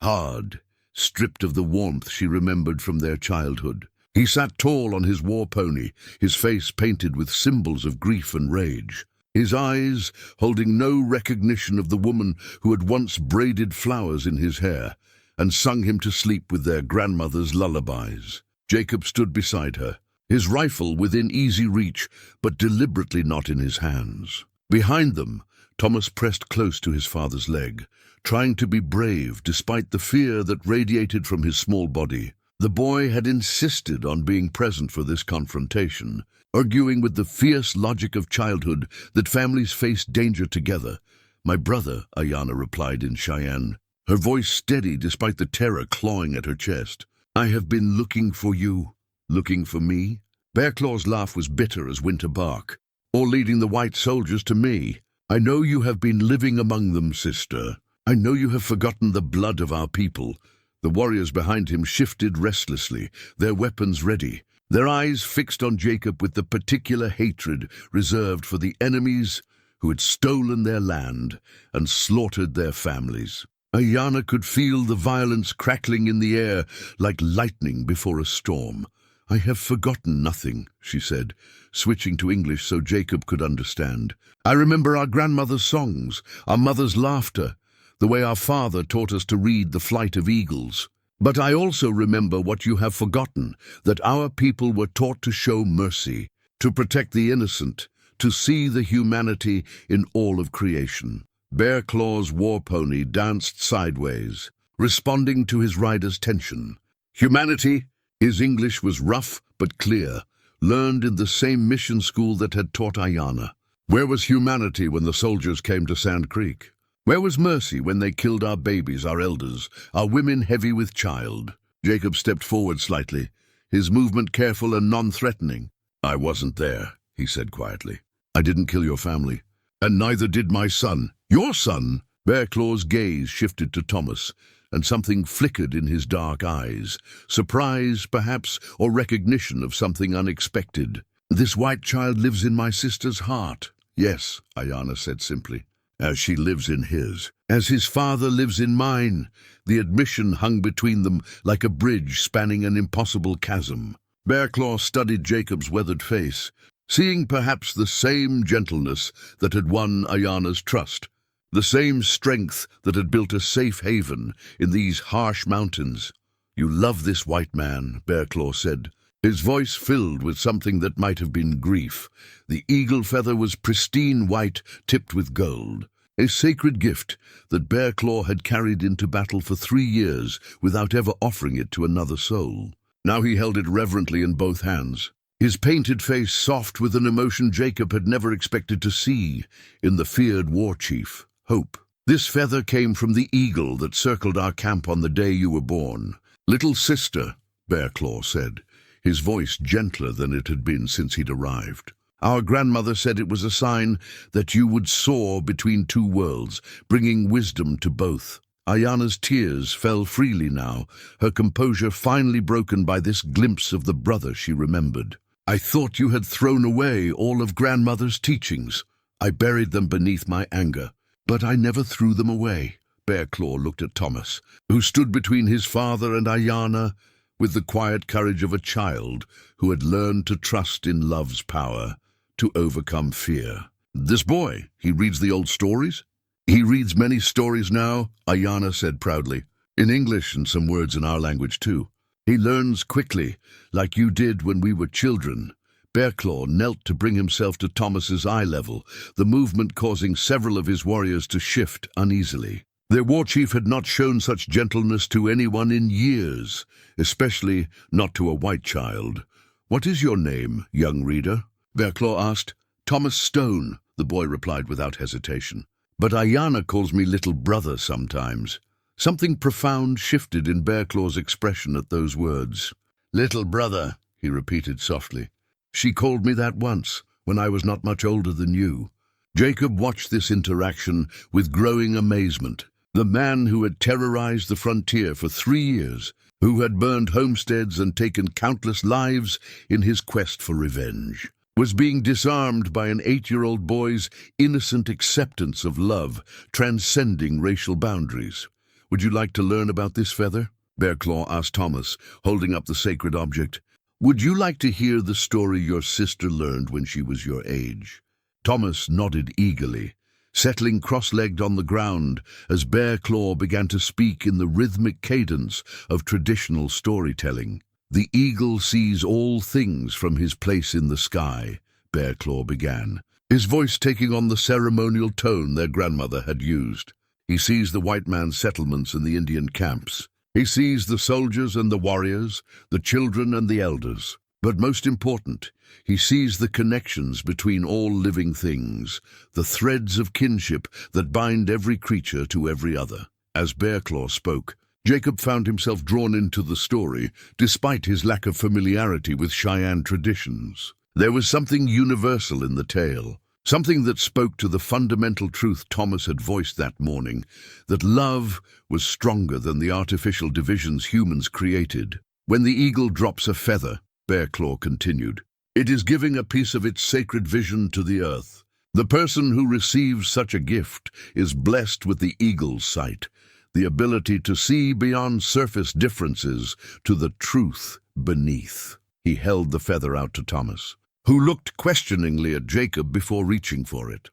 hard, stripped of the warmth she remembered from their childhood. He sat tall on his war pony, his face painted with symbols of grief and rage, his eyes holding no recognition of the woman who had once braided flowers in his hair and sung him to sleep with their grandmother's lullabies. Jacob stood beside her, his rifle within easy reach, but deliberately not in his hands. Behind them, Thomas pressed close to his father's leg, trying to be brave despite the fear that radiated from his small body. The boy had insisted on being present for this confrontation, arguing with the fierce logic of childhood that families face danger together. "My brother," Ayanna replied in Cheyenne, her voice steady despite the terror clawing at her chest. "I have been looking for you." "Looking for me?" Bear Claw's laugh was bitter as winter bark. "Or leading the white soldiers to me. I know you have been living among them, sister. I know you have forgotten the blood of our people." The warriors behind him shifted restlessly, their weapons ready, their eyes fixed on Jacob with the particular hatred reserved for the enemies who had stolen their land and slaughtered their families. Ayanna could feel the violence crackling in the air like lightning before a storm. "I have forgotten nothing," she said, switching to English so Jacob could understand. "I remember our grandmother's songs, our mother's laughter, the way our father taught us to read The Flight of Eagles." But I also remember what you have forgotten, that our people were taught to show mercy, to protect the innocent, to see the humanity in all of creation. Bear Claw's war pony danced sideways, responding to his rider's tension. Humanity, his English was rough but clear, learned in the same mission school that had taught Ayana. Where was humanity when the soldiers came to Sand Creek? Where was mercy when they killed our babies, our elders, our women heavy with child? Jacob stepped forward slightly, his movement careful and non-threatening. I wasn't there, he said quietly. I didn't kill your family, and neither did my son. Your son? Bear Claw's gaze shifted to Thomas, and something flickered in his dark eyes. Surprise, perhaps, or recognition of something unexpected. This white child lives in my sister's heart. Yes, Ayana said simply, as she lives in his. As his father lives in mine. The admission hung between them like a bridge spanning an impossible chasm. Bear Claw studied Jacob's weathered face, seeing perhaps the same gentleness that had won Ayana's trust, the same strength that had built a safe haven in these harsh mountains. You love this white man, Bear Claw said, his voice filled with something that might have been grief. The eagle feather was pristine white, tipped with gold, a sacred gift that Bear Claw had carried into battle for 3 years without ever offering it to another soul. Now he held it reverently in both hands, his painted face soft with an emotion Jacob had never expected to see in the feared war chief. Hope. This feather came from the eagle that circled our camp on the day you were born. Little sister, Bear Claw said, his voice gentler than it had been since he'd arrived. Our grandmother said it was a sign that you would soar between 2 worlds, bringing wisdom to both. Ayana's tears fell freely now, her composure finally broken by this glimpse of the brother she remembered. I thought you had thrown away all of grandmother's teachings. I buried them beneath my anger. But I never threw them away. Bear Claw looked at Thomas, who stood between his father and Ayana with the quiet courage of a child who had learned to trust in love's power, to overcome fear. This boy, he reads the old stories? He reads many stories now, Ayana said proudly, in English and some words in our language too. He learns quickly, like you did when we were children. Bear Claw knelt to bring himself to Thomas's eye level, the movement causing several of his warriors to shift uneasily. Their war chief had not shown such gentleness to anyone in years, especially not to a white child. What is your name, young reader? Bear Claw asked. Thomas Stone, the boy replied without hesitation. But Ayana calls me little brother sometimes. Something profound shifted in Bear Claw's expression at those words. Little brother, he repeated softly. She called me that once, when I was not much older than you. Jacob watched this interaction with growing amazement. The man who had terrorized the frontier for 3 years, who had burned homesteads and taken countless lives in his quest for revenge, was being disarmed by an 8-year-old boy's innocent acceptance of love, transcending racial boundaries. Would you like to learn about this feather? Bear Claw asked Thomas, holding up the sacred object. Would you like to hear the story your sister learned when she was your age? Thomas nodded eagerly, settling cross-legged on the ground as Bear Claw began to speak in the rhythmic cadence of traditional storytelling. The eagle sees all things from his place in the sky, Bear Claw began, his voice taking on the ceremonial tone their grandmother had used. He sees the white man's settlements and the Indian camps. He sees the soldiers and the warriors, the children and the elders. But most important, he sees the connections between all living things, the threads of kinship that bind every creature to every other. As Bear Claw spoke, Jacob found himself drawn into the story, despite his lack of familiarity with Cheyenne traditions. There was something universal in the tale, something that spoke to the fundamental truth Thomas had voiced that morning, that love was stronger than the artificial divisions humans created. When the eagle drops a feather, Bear Claw continued, it is giving a piece of its sacred vision to the earth. The person who receives such a gift is blessed with the eagle's sight, the ability to see beyond surface differences to the truth beneath. He held the feather out to Thomas, who looked questioningly at Jacob before reaching for it.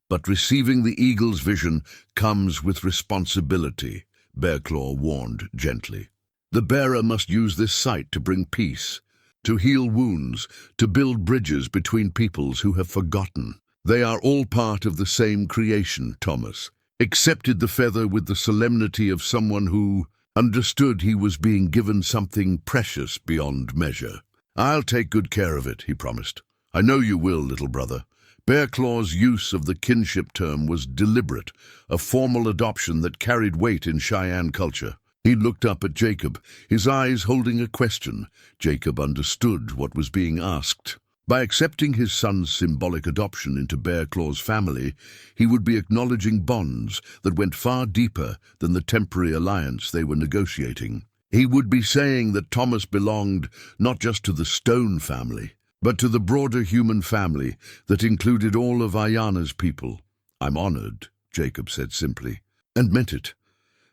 But receiving the eagle's vision comes with responsibility, Bear Claw warned gently. The bearer must use this site to bring peace, to heal wounds, to build bridges between peoples who have forgotten. They are all part of the same creation, Thomas accepted the feather with the solemnity of someone who understood he was being given something precious beyond measure. "I'll take good care of it," he promised. "I know you will, little brother." Bearclaw's use of the kinship term was deliberate, a formal adoption that carried weight in Cheyenne culture. He looked up at Jacob, his eyes holding a question. Jacob understood what was being asked. By accepting his son's symbolic adoption into Bearclaw's family, he would be acknowledging bonds that went far deeper than the temporary alliance they were negotiating. He would be saying that Thomas belonged not just to the Stone family, but to the broader human family that included all of Ayana's people. "I'm honored," Jacob said simply, and meant it.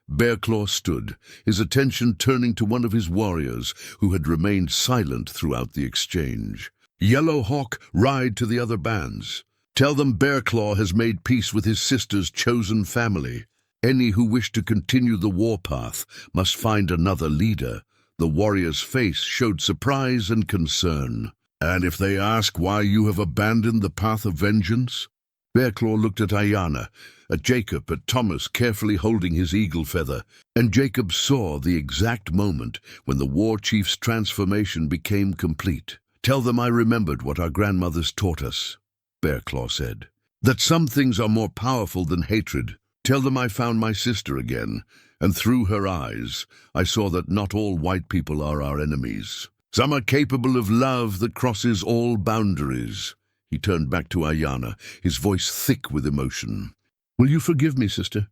Bearclaw stood, his attention turning to one of his warriors who had remained silent throughout the exchange. "Yellow Hawk, ride to the other bands. Tell them Bearclaw has made peace with his sister's chosen family. Any who wish to continue the warpath must find another leader." The warrior's face showed surprise and concern. "And if they ask why you have abandoned the path of vengeance?" Bearclaw looked at Ayana, at Jacob, at Thomas carefully holding his eagle feather, and Jacob saw the exact moment when the war chief's transformation became complete. "Tell them I remembered what our grandmothers taught us," Bearclaw said, "that some things are more powerful than hatred. Tell them I found my sister again, and through her eyes I saw that not all white people are our enemies. Some are capable of love that crosses all boundaries." He turned back to Ayana, his voice thick with emotion. "Will you forgive me, sister,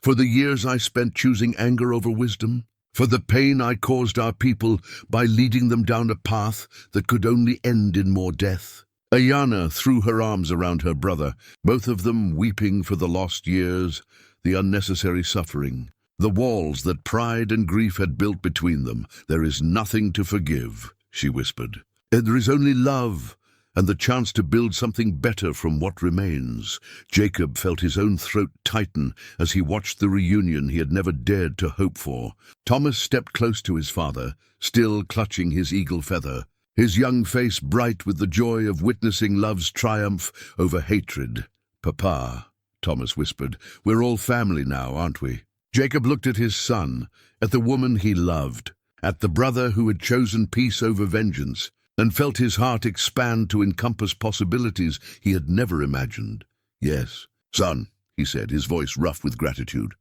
for the years I spent choosing anger over wisdom? For the pain I caused our people by leading them down a path that could only end in more death?" Ayana threw her arms around her brother, both of them weeping for the lost years, the unnecessary suffering, the walls that pride and grief had built between them. "There is nothing to forgive," she whispered. "There is only love, and the chance to build something better from what remains." Jacob felt his own throat tighten as he watched the reunion he had never dared to hope for. Thomas stepped close to his father, still clutching his eagle feather, his young face bright with the joy of witnessing love's triumph over hatred. "Papa," Thomas whispered, "we're all family now, aren't we?" Jacob looked at his son, at the woman he loved, at the brother who had chosen peace over vengeance, and felt his heart expand to encompass possibilities he had never imagined. "Yes, son," he said, his voice rough with gratitude.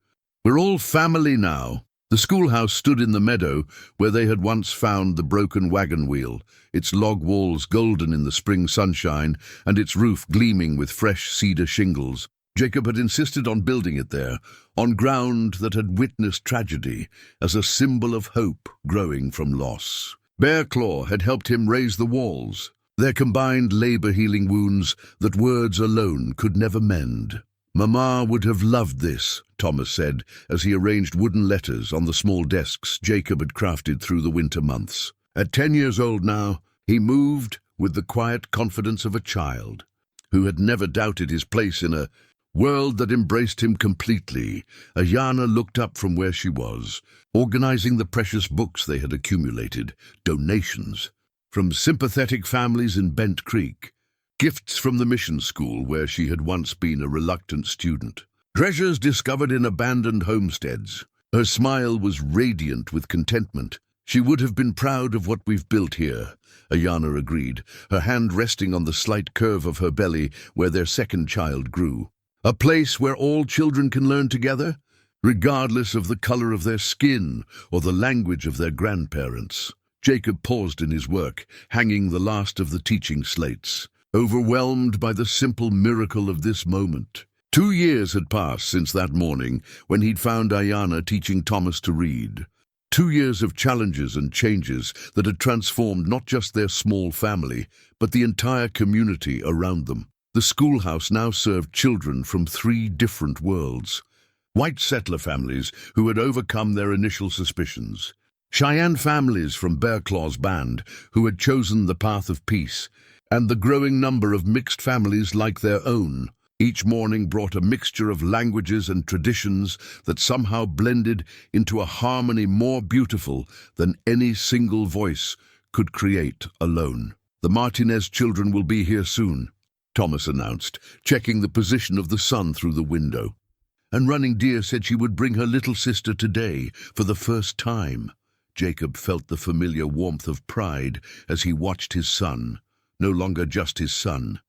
"We're all family now." The schoolhouse stood in the meadow where they had once found the broken wagon wheel, its log walls golden in the spring sunshine and its roof gleaming with fresh cedar shingles. Jacob had insisted on building it there, on ground that had witnessed tragedy, as a symbol of hope growing from loss. Bearclaw had helped him raise the walls, their combined labor-healing wounds that words alone could never mend. "Mama would have loved this," Thomas said, as he arranged wooden letters on the small desks Jacob had crafted through the winter months. At 10 years old now, he moved with the quiet confidence of a child who had never doubted his place in a world that embraced him completely. Ayana looked up from where she was, organizing the precious books they had accumulated, donations from sympathetic families in Bent Creek, gifts from the mission school where she had once been a reluctant student, treasures discovered in abandoned homesteads. Her smile was radiant with contentment. "She would have been proud of what we've built here," Ayana agreed, her hand resting on the slight curve of her belly where their second child grew. "A place where all children can learn together, regardless of the color of their skin or the language of their grandparents." Jacob paused in his work, hanging the last of the teaching slates, overwhelmed by the simple miracle of this moment. 2 years had passed since that morning when he'd found Ayana teaching Thomas to read. 2 years of challenges and changes that had transformed not just their small family, but the entire community around them. The schoolhouse now served children from 3 different worlds. White settler families who had overcome their initial suspicions, Cheyenne families from Bearclaw's band who had chosen the path of peace, and the growing number of mixed families like their own. Each morning brought a mixture of languages and traditions that somehow blended into a harmony more beautiful than any single voice could create alone. "The Martinez children will be here soon," Thomas announced, checking the position of the sun through the window. "And Running Deer said she would bring her little sister today for the first time." Jacob felt the familiar warmth of pride as he watched his son, no longer just his son,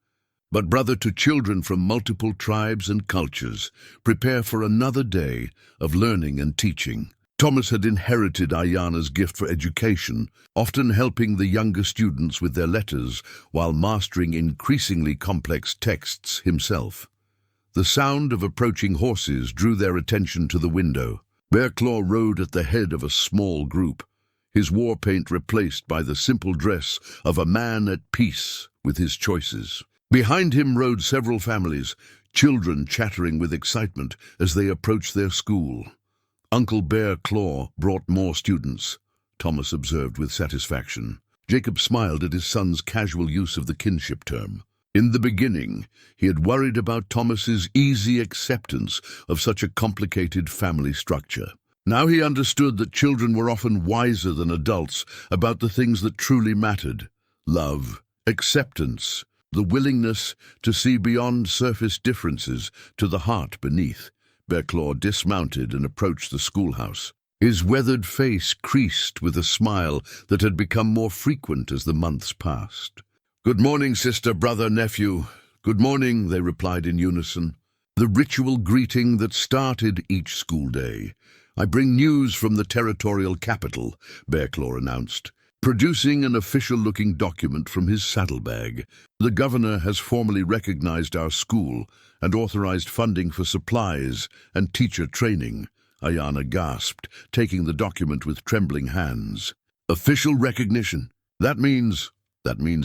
but brother to children from multiple tribes and cultures, prepare for another day of learning and teaching. Thomas had inherited Ayana's gift for education, often helping the younger students with their letters while mastering increasingly complex texts himself. The sound of approaching horses drew their attention to the window. Bearclaw rode at the head of a small group, his war paint replaced by the simple dress of a man at peace with his choices. Behind him rode several families, children chattering with excitement as they approached their school. Uncle Bearclaw brought more students, Thomas observed with satisfaction. Jacob smiled at his son's casual use of the kinship term. In the beginning, he had worried about Thomas's easy acceptance of such a complicated family structure. Now he understood that children were often wiser than adults about the things that truly mattered: love, acceptance, the willingness to see beyond surface differences to the heart beneath. Bearclaw dismounted and approached the schoolhouse. His weathered face creased with a smile that had become more frequent as the months passed. "Good morning, sister, brother, nephew." "Good morning," they replied in unison, the ritual greeting that started each school day. "I bring news from the territorial capital," Bearclaw announced, producing an official-looking document from his saddlebag. "The governor has formally recognized our school and authorized funding for supplies and teacher training," Ayana gasped, taking the document with trembling hands. "Official recognition? That means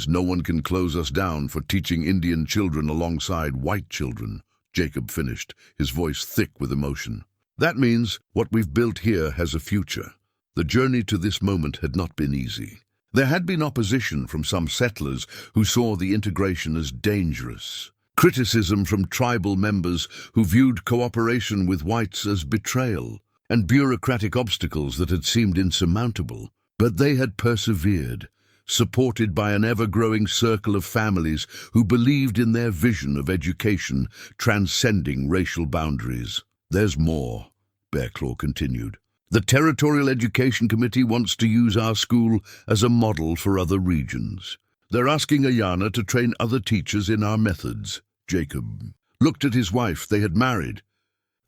no one can close us down for teaching Indian children alongside white children," Jacob finished, his voice thick with emotion. "That means what we've built here has a future." The journey to this moment had not been easy. There had been opposition from some settlers who saw the integration as dangerous, criticism from tribal members who viewed cooperation with whites as betrayal, and bureaucratic obstacles that had seemed insurmountable. But they had persevered, supported by an ever-growing circle of families who believed in their vision of education transcending racial boundaries. "There's more," Bearclaw continued. "The Territorial Education Committee wants to use our school as a model for other regions. They're asking Ayana to train other teachers in our methods." Jacob looked at his wife. They had married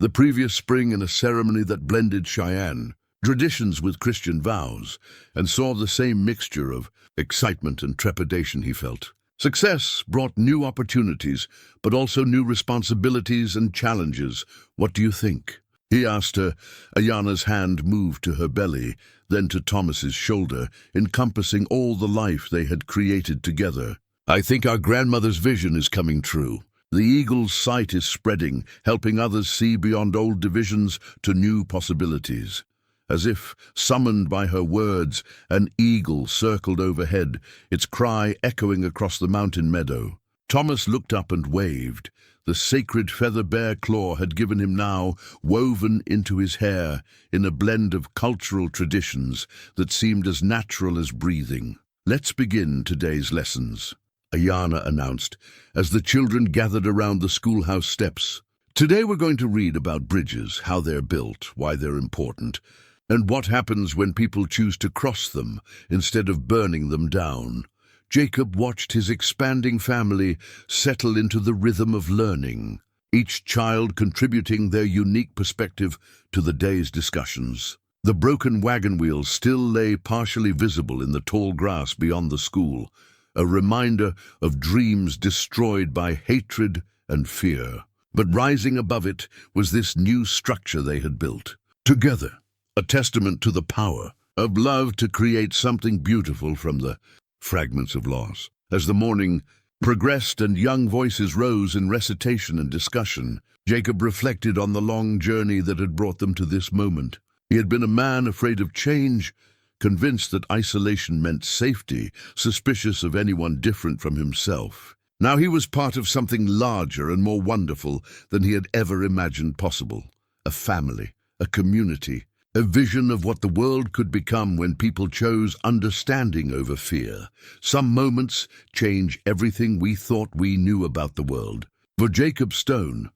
the previous spring in a ceremony that blended Cheyenne traditions with Christian vows, and saw the same mixture of excitement and trepidation he felt. Success brought new opportunities, but also new responsibilities and challenges. "What do you think?" he asked her. Ayana's hand moved to her belly, then to Thomas's shoulder, encompassing all the life they had created together. "I think our grandmother's vision is coming true. The eagle's sight is spreading, helping others see beyond old divisions to new possibilities." As if summoned by her words, an eagle circled overhead, its cry echoing across the mountain meadow. Thomas looked up and waved. The sacred feather Bearclaw had given him now, woven into his hair in a blend of cultural traditions that seemed as natural as breathing. "Let's begin today's lessons," Ayana announced, as the children gathered around the schoolhouse steps. "Today we're going to read about bridges, how they're built, why they're important, and what happens when people choose to cross them instead of burning them down." Jacob watched his expanding family settle into the rhythm of learning, each child contributing their unique perspective to the day's discussions. The broken wagon wheels still lay partially visible in the tall grass beyond the school, a reminder of dreams destroyed by hatred and fear. But rising above it was this new structure they had built together, a testament to the power of love to create something beautiful from the fragments of loss. As the morning progressed and young voices rose in recitation and discussion, Jacob reflected on the long journey that had brought them to this moment. He had been a man afraid of change, convinced that isolation meant safety, suspicious of anyone different from himself. Now he was part of something larger and more wonderful than he had ever imagined possible. A family, a community, a vision of what the world could become when people chose understanding over fear. Some moments change everything we thought we knew about the world. For Jacob Stone,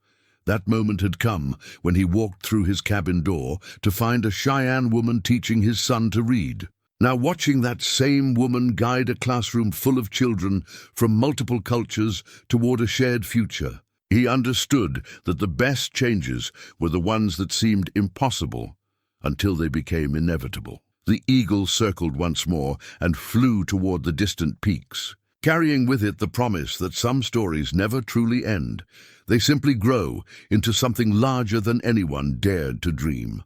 that moment had come when he walked through his cabin door to find a Cheyenne woman teaching his son to read. Now watching that same woman guide a classroom full of children from multiple cultures toward a shared future, he understood that the best changes were the ones that seemed impossible until they became inevitable. The eagle circled once more and flew toward the distant peaks, carrying with it the promise that some stories never truly end. They simply grow into something larger than anyone dared to dream.